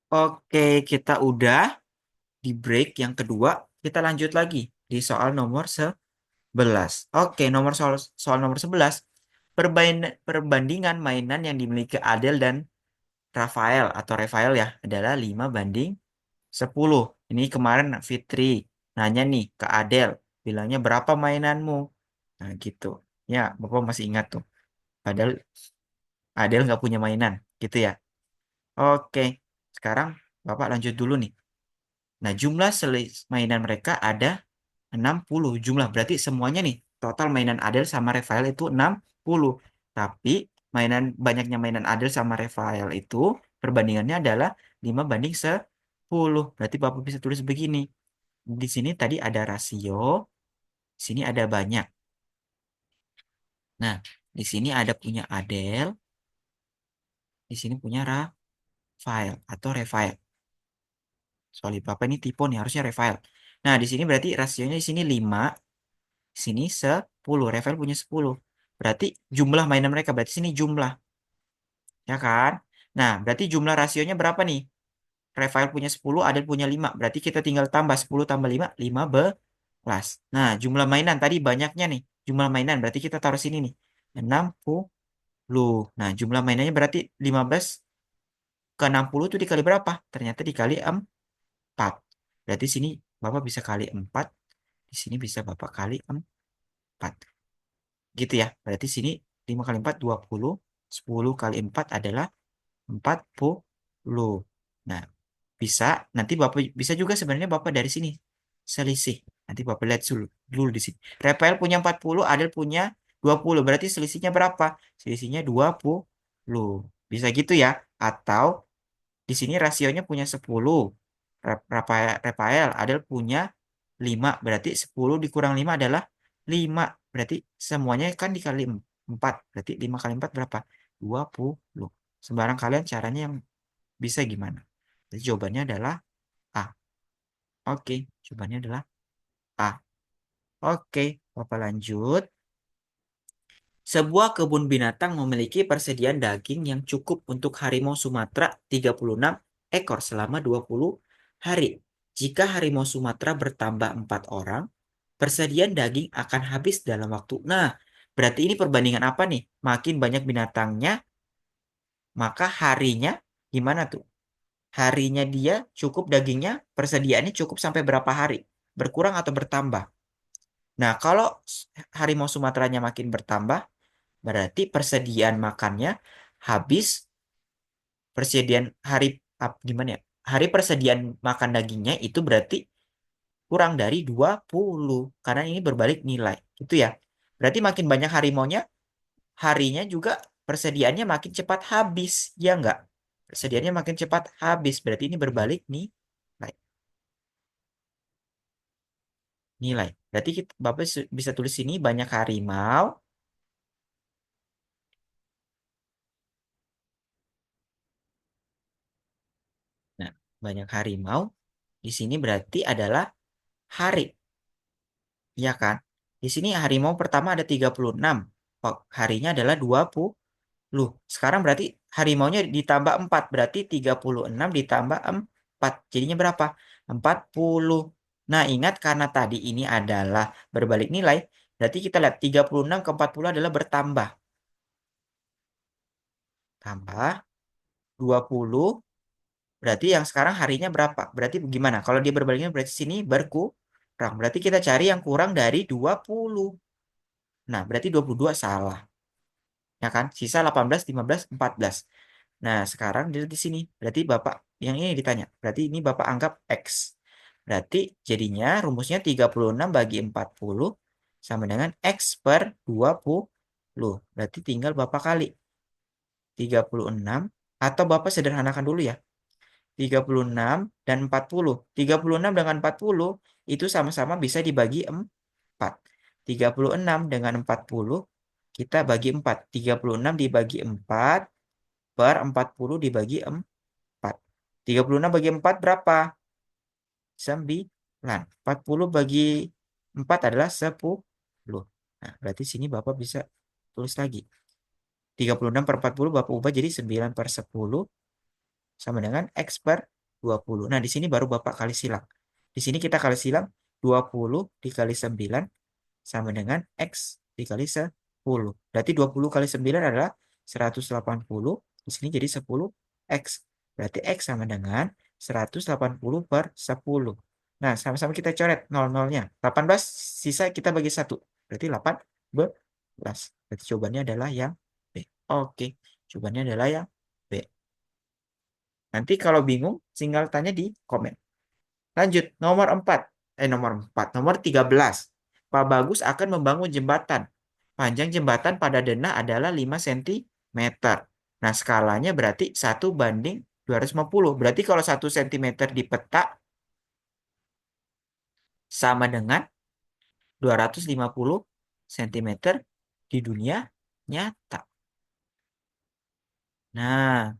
Oke, kita udah di break yang kedua. Kita lanjut lagi di soal nomor 11. Oke, soal nomor 11. Perbandingan mainan yang dimiliki Adele dan Rafael ya adalah 5/10. Ini kemarin Fitri nanya nih ke Adele, bilangnya berapa mainanmu? Nah gitu. Ya, Bapak masih ingat tuh. Padahal Adele nggak punya mainan, gitu ya. Oke, sekarang Bapak lanjut dulu nih. Nah, jumlah mainan mereka ada 60 jumlah. Berarti semuanya nih, total mainan Adele sama Rafael itu 60. Tapi banyaknya mainan Adele sama Rafael itu perbandingannya adalah 5/10. Berarti Bapak bisa tulis begini. Di sini tadi ada rasio, di sini ada banyak. Nah, di sini ada punya Adele, di sini punya Rafael. file atau refile. Sorry, Bapak ini typo nih, harusnya refile. Nah, di sini berarti rasionya di sini 5, sini 10. Refile punya 10. Berarti jumlah mainan mereka, berarti sini jumlah, ya kan? Nah, berarti jumlah rasionya berapa nih? Refile punya 10, Adel punya 5. Berarti kita tinggal tambah 10 tambah 5, 15. Nah, jumlah mainan tadi banyaknya nih. Jumlah mainan berarti kita taruh sini nih. 60. Nah, jumlah mainannya berarti 15 ke 60 itu dikali berapa? Ternyata dikali 4. Berarti sini Bapak bisa kali 4. Di sini bisa Bapak kali 4. Gitu ya. Berarti sini 5 kali 4, 20. 10 kali 4 adalah 40. Nah, bisa, nanti Bapak bisa juga sebenarnya Bapak dari sini selisih. Nanti Bapak lihat dulu di sini. Rafael punya 40, Adel punya 20. Berarti selisihnya berapa? Selisihnya 20. Bisa gitu ya. Atau di sini rasionya punya 10. Rafael, Adel punya 5. Berarti 10 dikurang 5 adalah 5. Berarti semuanya kan dikali 4. Berarti 5 kali 4 berapa? 20. Sembarang kalian caranya yang bisa gimana? Jadi jawabannya adalah A. Oke, jawabannya adalah A. Oke, Bapak lanjut. Sebuah kebun binatang memiliki persediaan daging yang cukup untuk harimau Sumatera 36 ekor selama 20 hari. Jika harimau Sumatera bertambah 4 orang, persediaan daging akan habis dalam waktu. Nah, berarti ini perbandingan apa nih? Makin banyak binatangnya, maka harinya gimana tuh? Harinya dia cukup dagingnya, persediaannya cukup sampai berapa hari? Berkurang atau bertambah? Nah, kalau harimau Sumateranya makin bertambah, berarti persediaan makannya habis, persediaan hari gimana ya? Hari persediaan makan dagingnya itu berarti kurang dari 20 karena ini berbalik nilai. Gitu ya. Berarti makin banyak harimaunya, harinya juga persediaannya makin cepat habis, ya enggak? Persediaannya makin cepat habis, berarti ini berbalik nih nilai. Berarti Bapak bisa tulis sini banyak harimau. Nah, banyak harimau di sini berarti adalah hari, ya kan? Di sini harimau pertama ada 36. Oh, harinya adalah 20. Sekarang berarti harimaunya ditambah 4. Berarti 36 ditambah 4. Jadinya berapa? 40. Nah, ingat karena tadi ini adalah berbalik nilai. Berarti kita lihat 36 ke 40 adalah bertambah. Tambah 20. Berarti yang sekarang harinya berapa? Berarti gimana? Kalau dia berbaliknya berarti sini berkurang. Berarti kita cari yang kurang dari 20. Nah, berarti 22 salah. Ya kan? Sisa 18, 15, 14. Nah, sekarang di sini. Berarti Bapak yang ini ditanya. Berarti ini Bapak anggap X. Berarti jadinya rumusnya 36 bagi 40 sama dengan X per 20. Berarti tinggal Bapak kali 36. Atau Bapak sederhanakan dulu ya. 36 dan 40. 36 dengan 40 itu sama-sama bisa dibagi 4. 36 dengan 40 kita bagi 4. 36 dibagi 4 per 40 dibagi 4. 36 bagi 4 berapa? 9. 40 bagi 4 adalah 10. Nah, berarti sini Bapak bisa tulis lagi. 36 per 40 Bapak ubah jadi 9 per 10 sama dengan X per 20. Nah, di sini baru Bapak kali silang. Di sini kita kali silang 20 dikali 9 sama dengan X dikali 10. Berarti 20 kali 9 adalah 180. Di sini jadi 10X. Berarti X sama dengan 180 per 10. Nah, sama-sama kita coret 00-nya. 18 sisa kita bagi 1. Berarti 18. Berarti jawabannya adalah yang B. Oke, jawabannya adalah yang B. Nanti kalau bingung, tinggal tanya di komen. Lanjut, nomor 4. Nomor 4. Nomor 13. Pak Bagus akan membangun jembatan. Panjang jembatan pada denah adalah 5 cm. Nah, skalanya berarti 1:250. Berarti kalau 1 cm di peta sama dengan 250 cm di dunia nyata. Nah,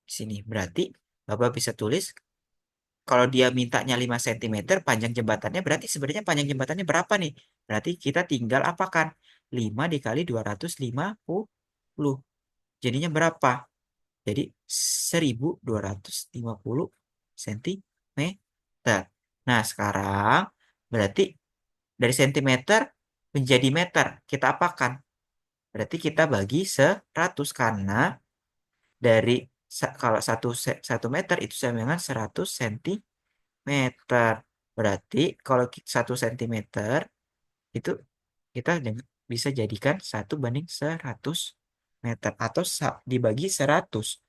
Di sini. Berarti Bapak bisa tulis kalau dia mintanya 5 cm panjang jembatannya berarti sebenarnya panjang jembatannya berapa nih? Berarti kita tinggal apakan? 5 dikali 250. Jadinya berapa? Jadi 1250 cm. Nah, sekarang berarti dari sentimeter menjadi meter. Kita apakan? Berarti kita bagi 100 karena dari kalau 1 meter itu sama dengan 100 cm. Berarti kalau 1 cm itu kita bisa jadikan 1 banding 100 meter atau dibagi 100.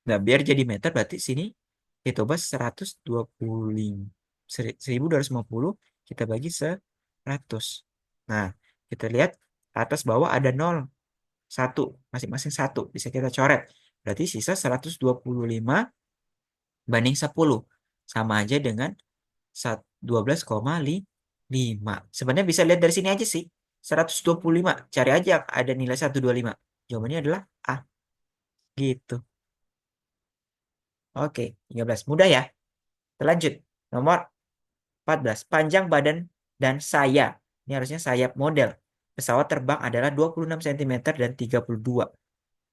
Nah, biar jadi meter berarti sini kita ubah 125. 1250 kita bagi 100. Nah, kita lihat atas bawah ada 0, 1, masing-masing 1. Bisa kita coret. Berarti sisa 125 banding 10. Sama aja dengan 12,5. Sebenarnya bisa lihat dari sini aja sih. 125. Cari aja ada nilai 125. Jawabannya adalah A. Gitu. Oke, 13. Mudah ya. Terlanjut. Nomor 14. Panjang badan dan sayap. Ini harusnya sayap model. Pesawat terbang adalah 26 cm dan 32.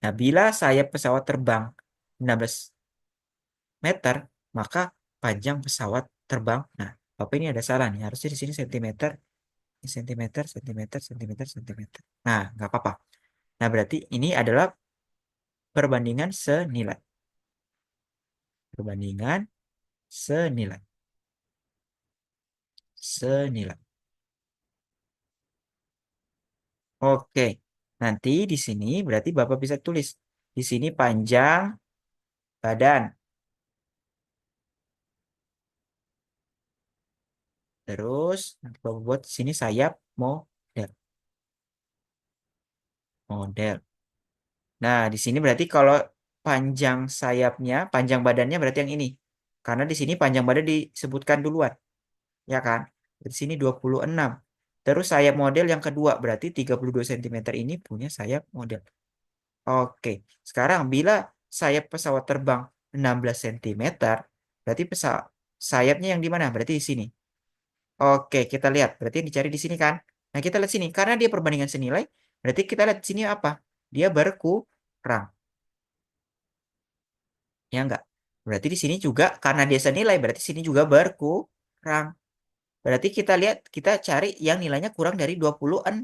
Nah, bila sayap pesawat terbang 16 meter, maka panjang pesawat terbang. Nah, Bapak ini ada salah nih. Harusnya di sini sentimeter, ini sentimeter, sentimeter, sentimeter, sentimeter. Nah, nggak apa-apa. Nah, berarti ini adalah perbandingan senilai. Perbandingan senilai. Senilai. Oke. Nanti di sini berarti Bapak bisa tulis. Di sini panjang badan. Terus nanti Bapak buat di sini sayap model. Model. Nah, di sini berarti kalau panjang sayapnya, panjang badannya berarti yang ini. Karena di sini panjang badan disebutkan duluan, ya kan? Di sini 26. Terus sayap model yang kedua berarti 32 cm ini punya sayap model. Oke, sekarang bila sayap pesawat terbang 16 cm, berarti sayapnya yang di mana? Berarti di sini. Oke, kita lihat. Berarti yang dicari di sini kan? Nah, kita lihat sini. Karena dia perbandingan senilai, berarti kita lihat di sini apa? Dia berkurang. Ya enggak? Berarti di sini juga karena dia senilai, berarti sini juga berkurang. Berarti kita lihat, kita cari yang nilainya kurang dari 26.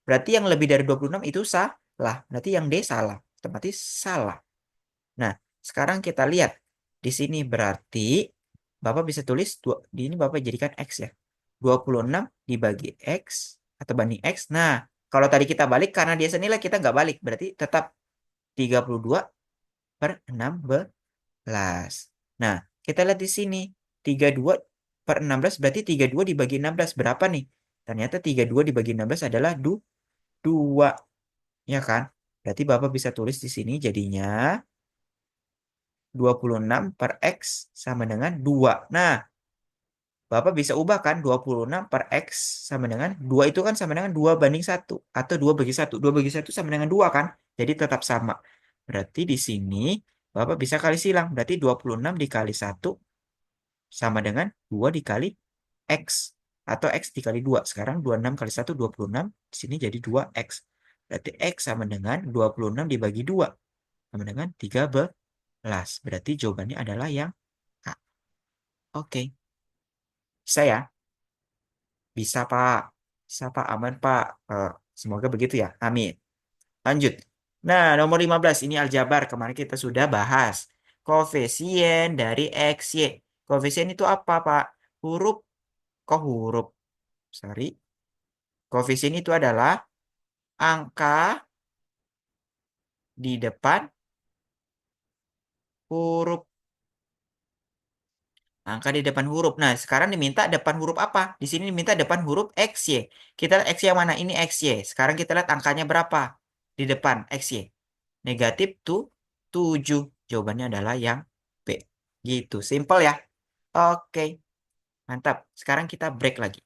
Berarti yang lebih dari 26 itu salah. Berarti yang D salah. Otomatis salah. Nah, sekarang kita lihat. Di sini berarti Bapak bisa tulis, di ini Bapak jadikan X ya. 26 dibagi X atau banding X. Nah, kalau tadi kita balik karena dia senilai kita nggak balik. Berarti tetap 32/16. Nah, kita lihat di sini. 32/16 berarti 32 dibagi 16 berapa nih? Ternyata 32 dibagi 16 adalah 2. Ya kan? Berarti Bapak bisa tulis di sini jadinya 26/X sama dengan 2. Nah, Bapak bisa ubah kan 26/X sama dengan 2 itu kan sama dengan 2/1 atau 2/1. 2/1 sama dengan 2 kan? Jadi tetap sama. Berarti di sini Bapak bisa kali silang. Berarti 26 dikali 1 sama dengan 2 dikali X. Atau X dikali 2. Sekarang 26 kali 1, 26. Di sini jadi 2X. Berarti X sama dengan 26 dibagi 2. Sama dengan 13. Berarti jawabannya adalah yang A. Oke. Bisa ya? Bisa Pak. Bisa Pak. Aman Pak. Semoga begitu ya. Amin. Lanjut. Nah, nomor 15. Ini aljabar. Kemarin kita sudah bahas. Koefisien dari X, Y. Koefisien itu apa Pak? Huruf. Kok huruf? Sorry. Koefisien itu adalah angka di depan huruf. Angka di depan huruf. Nah, sekarang diminta depan huruf apa? Di sini diminta depan huruf X, Y. Kita lihat X yang mana? Ini X, Y. Sekarang kita lihat angkanya berapa di depan X, Y. Negatif tuh 7. Jawabannya adalah yang B. Gitu. Simple ya. Oke. Mantap. Sekarang kita break lagi.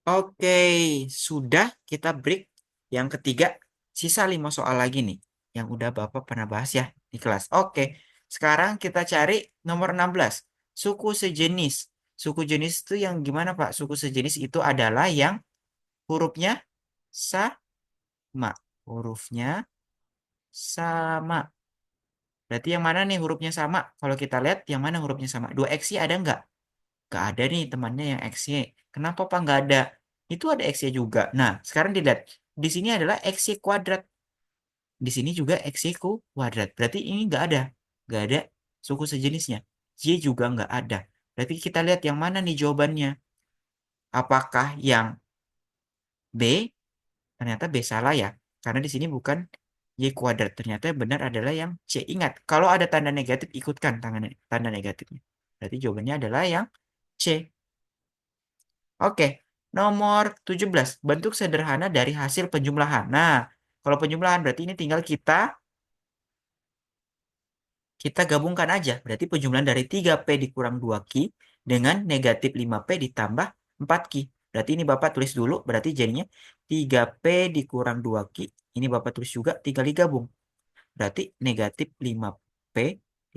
Oke, sudah kita break yang ketiga. Sisa 5 soal lagi nih. Yang udah Bapak pernah bahas ya di kelas. Oke, sekarang kita cari nomor 16. Suku sejenis. Suku jenis itu yang gimana Pak? Suku sejenis itu adalah yang hurufnya sama. Hurufnya sama. Berarti yang mana nih hurufnya sama? Kalau kita lihat yang mana hurufnya sama? Dua X-nya ada nggak? Nggak ada nih temannya yang X-nya. Kenapa Pak nggak ada? Itu ada X-nya juga. Nah, sekarang dilihat. Di sini adalah X-Y kuadrat. Di sini juga X-Y kuadrat. Berarti ini nggak ada. Nggak ada suku sejenisnya. Y juga nggak ada. Berarti kita lihat yang mana nih jawabannya. Apakah yang B? Ternyata B salah ya. Karena di sini bukan Y kuadrat. Ternyata yang benar adalah yang C. Ingat, kalau ada tanda negatif, ikutkan tanda negatifnya. Berarti jawabannya adalah yang C. Oke, nomor 17. Bentuk sederhana dari hasil penjumlahan. Nah, kalau penjumlahan berarti ini tinggal kita gabungkan aja. Berarti penjumlahan dari 3P dikurang 2Q dengan negatif 5P ditambah 4Q. Berarti ini Bapak tulis dulu. Berarti jadinya 3P dikurang 2Q. Ini Bapak tulis juga, tinggal digabung. Berarti negatif 5P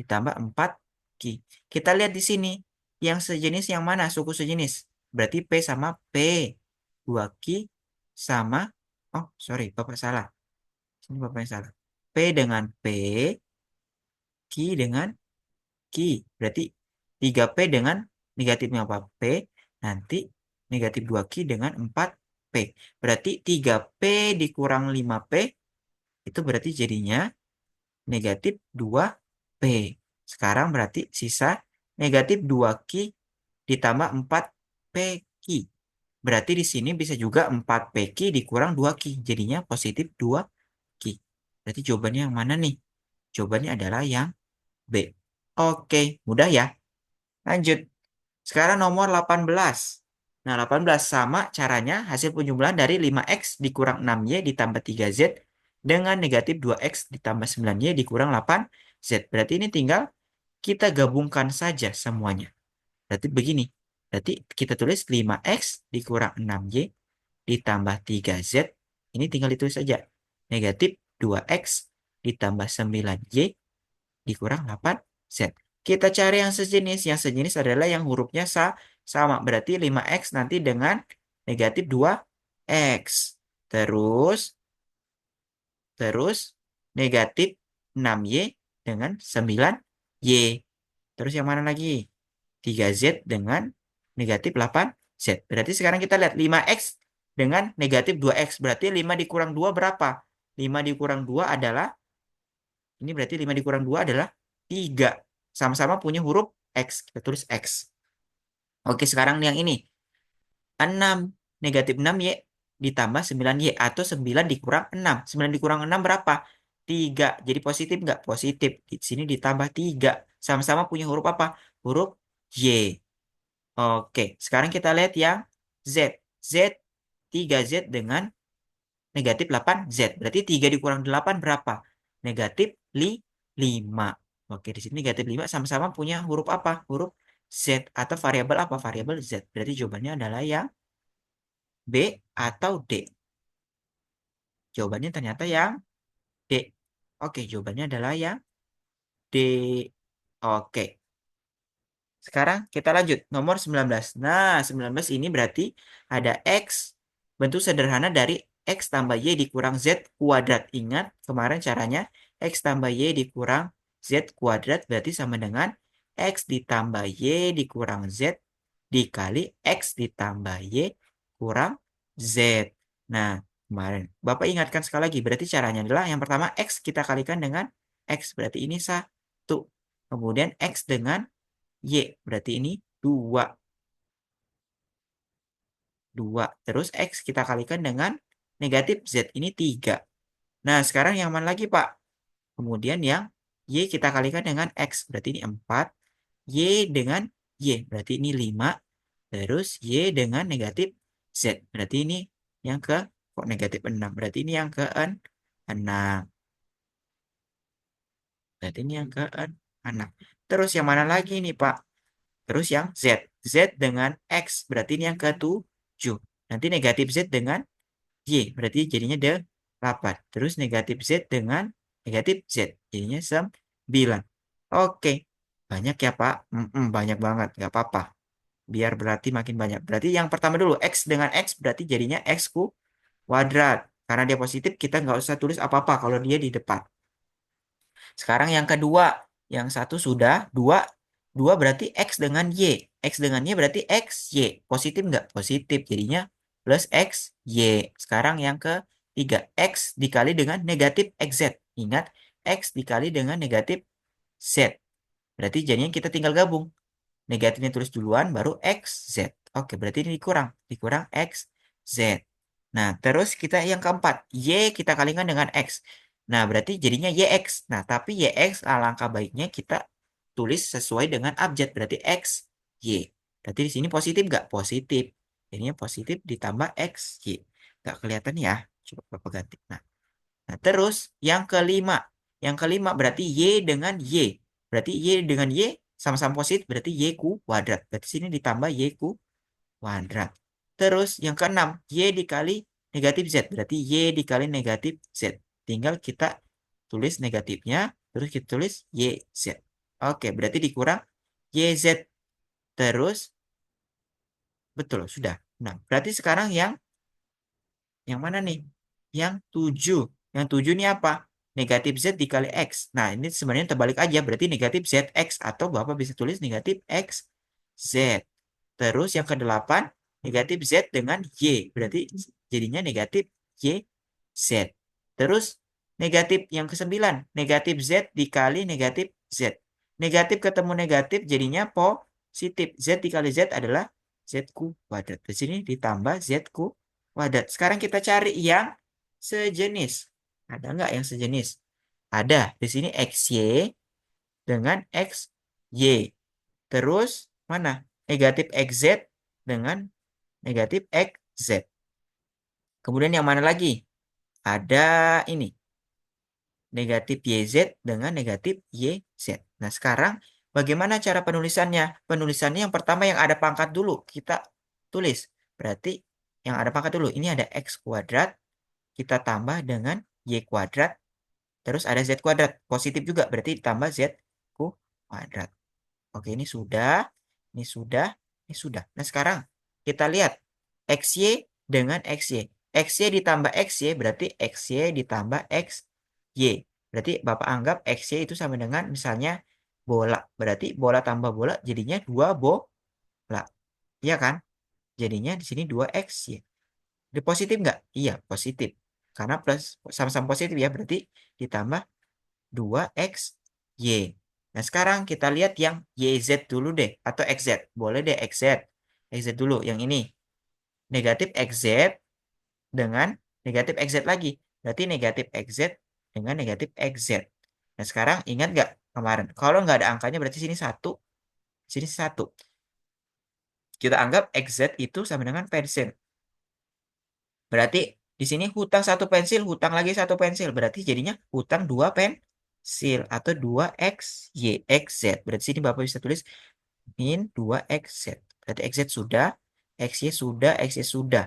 ditambah 4Q. Kita lihat di sini. Yang sejenis yang mana? Suku sejenis. Berarti P sama P. 2Q sama... Oh, sorry. Bapak salah. Sini Bapak yang salah. P dengan P. Q dengan Q. Berarti 3P dengan negatif 5P. Nanti negatif 2Q dengan 4P. Berarti 3P dikurang 5P. Itu berarti jadinya negatif 2P. Sekarang berarti sisa negatif 2Q ditambah 4PQ. Berarti di sini bisa juga 4PQ dikurang 2Q. Jadinya positif 2Q. Berarti jawabannya yang mana nih? Jawabannya adalah yang B. Oke, mudah ya. Lanjut. Sekarang nomor 18. Nah, 18 sama caranya hasil penjumlahan dari 5X dikurang 6Y ditambah 3Z dengan negatif 2X ditambah 9Y dikurang 8Z. Berarti ini tinggal kita gabungkan saja semuanya. Berarti begini. Berarti kita tulis 5X dikurang 6Y ditambah 3Z. Ini tinggal ditulis saja. Negatif 2X ditambah 9Y dikurang 8Z. Kita cari yang sejenis. Yang sejenis adalah yang hurufnya sama. Berarti 5X nanti dengan negatif 2X. Terus negatif 6Y dengan 9Y. Terus yang mana lagi? 3Z dengan negatif 8Z. Berarti sekarang kita lihat 5X dengan negatif 2X. Berarti 5 dikurang 2 berapa? 5 dikurang 2 adalah, ini berarti 5 dikurang 2 adalah 3. Sama-sama punya huruf X. Kita tulis X. Oke, sekarang yang ini. 6. Negatif 6Y ditambah 9Y. Atau 9 dikurang 6. 9 dikurang 6 berapa? 3. Jadi positif nggak? Positif. Di sini ditambah 3. Sama-sama punya huruf apa? Huruf Y. Oke, sekarang kita lihat yang Z. Z 3Z dengan negatif 8Z. Berarti 3 dikurang 8 berapa? Negatif 5. Oke, di sini negatif 5 sama-sama punya huruf apa? Huruf Z atau variabel apa? Variabel Z. Berarti jawabannya adalah yang B atau D. Jawabannya ternyata yang D. Oke, jawabannya adalah yang D. Oke. Sekarang kita lanjut. Nomor 19. Nah, 19 ini berarti ada X. Bentuk sederhana dari X tambah Y dikurang Z kuadrat. Ingat kemarin caranya X tambah Y dikurang Z kuadrat berarti sama dengan X ditambah Y dikurang Z dikali X ditambah Y kurang Z. Nah, kemarin Bapak ingatkan sekali lagi. Berarti caranya adalah yang pertama X kita kalikan dengan X. Berarti ini 1. Kemudian X dengan Y. Berarti ini 2. 2. Terus X kita kalikan dengan negatif Z. Ini 3. Nah, sekarang yang mana lagi, Pak? Kemudian yang Y kita kalikan dengan X. Berarti ini 4. Y dengan Y. Berarti ini 5. Terus Y dengan negatif Z. Berarti ini yang ke... Kok negatif 6? Berarti ini yang ke 6. Berarti ini yang ke 6. Terus yang mana lagi nih, Pak? Terus yang Z. Z dengan X. Berarti ini yang ke 7. Nanti negatif Z dengan Y, berarti jadinya 8. Terus negatif Z dengan negatif Z, jadinya 9. Oke, banyak ya Pak? Banyak banget, nggak apa-apa. Biar berarti makin banyak. Berarti yang pertama dulu, X dengan X berarti jadinya X kuadrat. Karena dia positif, kita nggak usah tulis apa-apa kalau dia di depan. Sekarang yang kedua, yang satu sudah, dua berarti X dengan Y. X dengan Y berarti X, Y. Positif nggak? Positif, jadinya plus X, Y. Sekarang yang ketiga, X dikali dengan negatif XZ. Ingat, X dikali dengan negatif Z. Berarti jadinya kita tinggal gabung. Negatifnya tulis duluan, baru X, Z. Oke, berarti ini dikurang. Dikurang X, Z. Nah, terus kita yang keempat. Y kita kalikan dengan X. Nah, berarti jadinya YX. Nah, tapi YX alangkah baiknya kita tulis sesuai dengan abjad. Berarti X, Y. Berarti di sini positif nggak? Positif. Jadinya positif ditambah X, Y. Nggak kelihatan ya? Coba Bapak ganti. Nah, terus yang kelima. Yang kelima berarti Y dengan Y. Berarti Y dengan Y sama-sama positif. Berarti Y kuadrat. Berarti sini ditambah Y kuadrat. Terus yang keenam. Y dikali negatif Z. Berarti Y dikali negatif Z. Tinggal kita tulis negatifnya. Terus kita tulis YZ. Oke, berarti dikurang YZ. Terus, betul, sudah. Nah, berarti sekarang yang mana nih? Yang 7. Yang 7 ini apa? Negatif Z dikali X. Nah, ini sebenarnya terbalik aja. Berarti negatif ZX. Atau Bapak bisa tulis negatif X Z. Terus yang ke-8, negatif Z dengan Y. Berarti jadinya negatif Y Z. Terus negatif yang ke-9, negatif Z dikali negatif Z. Negatif ketemu negatif jadinya positif. Z dikali Z adalah Z kuadrat. Di sini ditambah Z kuadrat. Sekarang kita cari yang sejenis. Ada nggak yang sejenis? Ada. Di sini XY dengan XY. Terus mana? Negatif XZ dengan negatif XZ. Kemudian yang mana lagi? Ada ini. Negatif YZ dengan negatif YZ. Nah, sekarang bagaimana cara penulisannya? Penulisannya yang pertama yang ada pangkat dulu. Kita tulis. Berarti yang ada pangkat dulu. Ini ada X kuadrat. Kita tambah dengan Y kuadrat. Terus ada Z kuadrat. Positif juga. Berarti tambah Z kuadrat. Oke, ini sudah. Ini sudah. Ini sudah. Nah, sekarang kita lihat. XY dengan XY. XY ditambah XY berarti XY ditambah XY. Berarti Bapak anggap XY itu sama dengan misalnya bola. Berarti bola tambah bola jadinya 2 bola. Iya kan? Jadinya di sini 2XY. Di positif nggak? Iya, positif. Karena plus sama-sama positif ya. Berarti ditambah 2XY. Nah, sekarang kita lihat yang YZ dulu deh. Atau XZ. Boleh deh XZ. XZ dulu. Yang ini. Negatif XZ dengan negatif XZ lagi. Berarti negatif XZ dengan negatif XZ. Nah, sekarang ingat nggak kemarin? Kalau nggak ada angkanya berarti sini 1. Sini 1. Kita anggap XZ itu sama dengan pensil. Berarti di sini hutang 1 pensil, hutang lagi 1 pensil. Berarti jadinya hutang 2 pensil. Atau 2XY, XZ. Berarti sini Bapak bisa tulis min 2XZ. Berarti XZ sudah, XY sudah, XY sudah.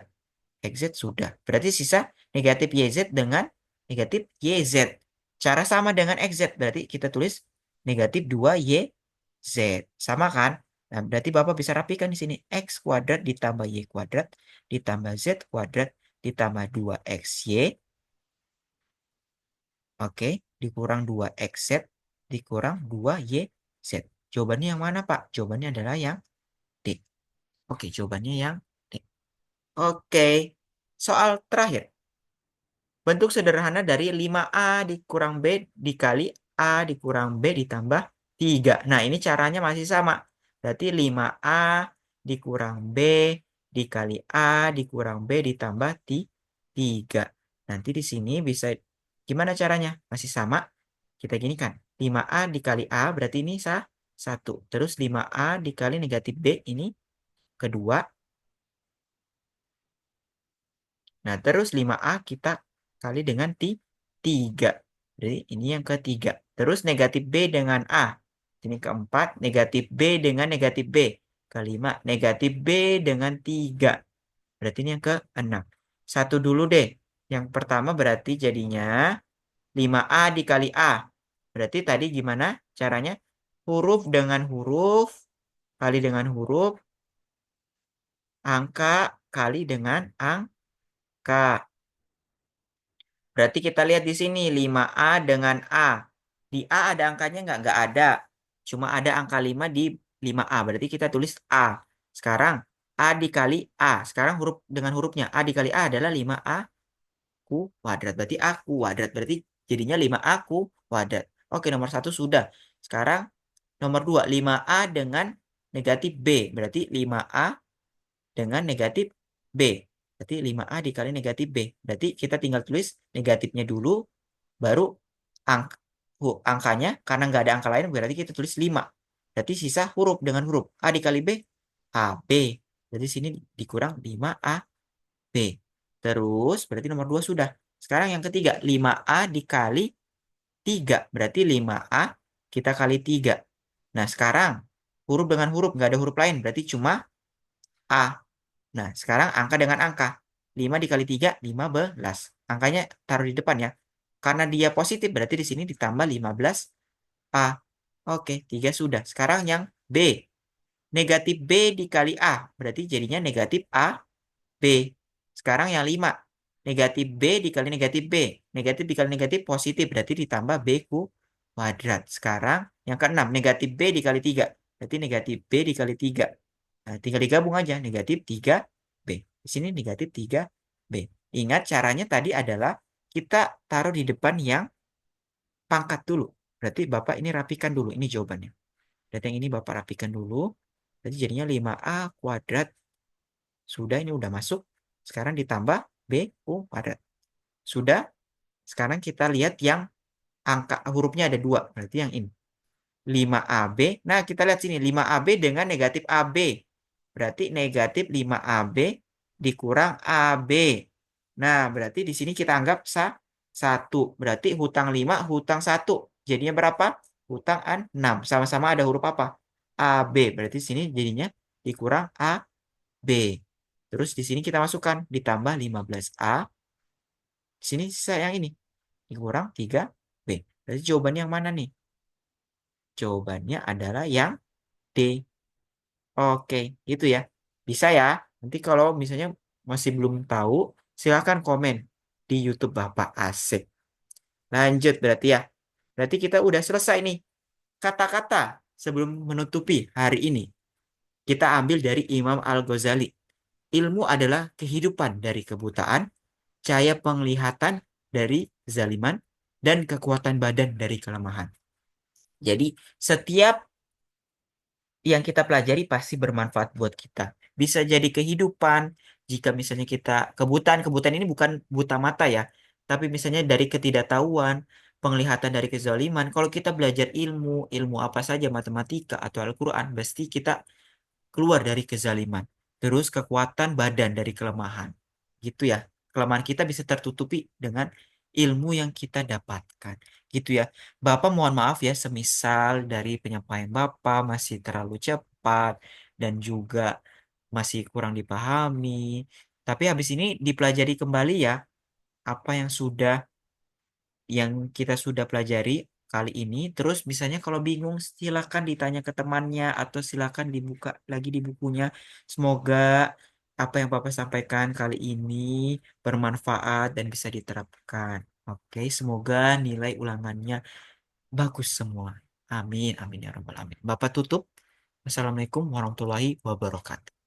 XZ sudah. Berarti sisa negatif YZ dengan negatif YZ. Cara sama dengan XZ. Berarti kita tulis negatif 2YZ. Sama kan? Nah, berarti Bapak bisa rapikan di sini. X kuadrat ditambah Y kuadrat ditambah Z kuadrat ditambah 2XY. Oke. Dikurang 2XZ dikurang 2YZ. Jawabannya yang mana, Pak? Jawabannya adalah yang D. Oke, jawabannya yang D. Oke. Soal terakhir. Bentuk sederhana dari 5A dikurang B dikali A dikurang B ditambah 3. Nah, ini caranya masih sama. Berarti 5A dikurang B dikali A dikurang B ditambah 3. Nanti di sini bisa gimana caranya? Masih sama. Kita gini kan. 5A dikali A berarti ini 1. Terus 5A dikali negatif B ini kedua. Nah, terus 5A kita kali dengan 3. Jadi ini yang ketiga. Terus negatif B dengan A. Ini keempat. Negatif B dengan negatif B. Kelima. Negatif B dengan 3. Berarti ini yang ke-6. Satu dulu deh. Yang pertama berarti jadinya 5A dikali A. Berarti tadi gimana caranya? Huruf dengan huruf kali dengan huruf, angka kali dengan angka. Berarti kita lihat di sini 5A dengan A. Di A ada angkanya nggak? Nggak ada. Cuma ada angka 5 di 5A. Berarti kita tulis A. Sekarang A dikali A. Sekarang huruf dengan hurufnya. A dikali A adalah 5A kuadrat. Berarti A kuadrat. Berarti jadinya 5A kuadrat. Oke, nomor satu sudah. Sekarang nomor 2. 5A dengan negatif B. Berarti 5A dengan negatif B. Berarti 5A dikali negatif B. Berarti kita tinggal tulis negatifnya dulu, baru angkanya. Karena nggak ada angka lain, berarti kita tulis 5. Berarti sisa huruf dengan huruf. A dikali B, AB. Berarti sini dikurang 5A B. Terus berarti nomor 2 sudah. Sekarang yang ketiga, 5A dikali 3. Berarti 5A kita kali 3. Nah, sekarang huruf dengan huruf, nggak ada huruf lain. Berarti cuma A. Nah, sekarang angka dengan angka. 5 dikali 3, 15. Angkanya taruh di depan ya. Karena dia positif, berarti di sini ditambah 15A. Oke, 3 sudah. Sekarang yang B. Negatif B dikali A. Berarti jadinya negatif A, B. Sekarang yang 5. Negatif B dikali negatif B. Negatif dikali negatif positif. Berarti ditambah B kuadrat. Sekarang yang ke-6. Negatif B dikali 3. Berarti negatif B dikali 3. Nah, tinggal digabung aja. Negatif 3B. Di sini negatif 3B. Ingat caranya tadi adalah kita taruh di depan yang pangkat dulu. Berarti Bapak ini rapikan dulu. Ini jawabannya. Berarti yang ini Bapak rapikan dulu. Berarti jadinya 5A kuadrat. Sudah, ini udah masuk. Sekarang ditambah B kuadrat. Sudah. Sekarang kita lihat yang angka hurufnya ada 2. Berarti yang ini. 5AB. Nah, kita lihat sini. 5AB dengan negatif AB. Berarti negatif 5AB dikurang AB. Nah, berarti di sini kita anggap 1. Berarti hutang 5, hutang 1. Jadinya berapa? Hutang 6. Sama-sama ada huruf apa? AB. Berarti di sini jadinya dikurang AB. Terus di sini kita masukkan. Ditambah 15A. Di sini sisa yang ini. Dikurang 3B. Berarti jawabannya yang mana nih? Jawabannya adalah yang D. Oke, gitu ya. Bisa ya. Nanti kalau misalnya masih belum tahu, silakan komen di YouTube Bapak Asik. Lanjut berarti ya. Berarti kita udah selesai nih. Kata-kata sebelum menutupi hari ini. Kita ambil dari Imam Al-Ghazali. Ilmu adalah kehidupan dari kebutaan, cahaya penglihatan dari kezaliman, dan kekuatan badan dari kelemahan. Jadi setiap yang kita pelajari pasti bermanfaat buat kita. Bisa jadi kehidupan, jika misalnya kita kebutaan, kebutaan ini bukan buta mata ya, tapi misalnya dari ketidaktahuan, penglihatan dari kezaliman. Kalau kita belajar ilmu, ilmu apa saja, matematika atau Al-Quran, pasti kita keluar dari kezaliman. Terus kekuatan badan dari kelemahan. Gitu ya. Kelemahan kita bisa tertutupi dengan ilmu yang kita dapatkan. Gitu ya. Bapak mohon maaf ya, semisal dari penyampaian Bapak masih terlalu cepat dan juga masih kurang dipahami. Tapi habis ini dipelajari kembali ya apa yang kita sudah pelajari kali ini. Terus misalnya kalau bingung silakan ditanya ke temannya atau silakan dibuka lagi di bukunya. Semoga apa yang Bapak sampaikan kali ini bermanfaat dan bisa diterapkan. Oke, semoga nilai ulangannya bagus semua. Amin, amin ya rabbal alamin. Bapak tutup. Wassalamualaikum warahmatullahi wabarakatuh.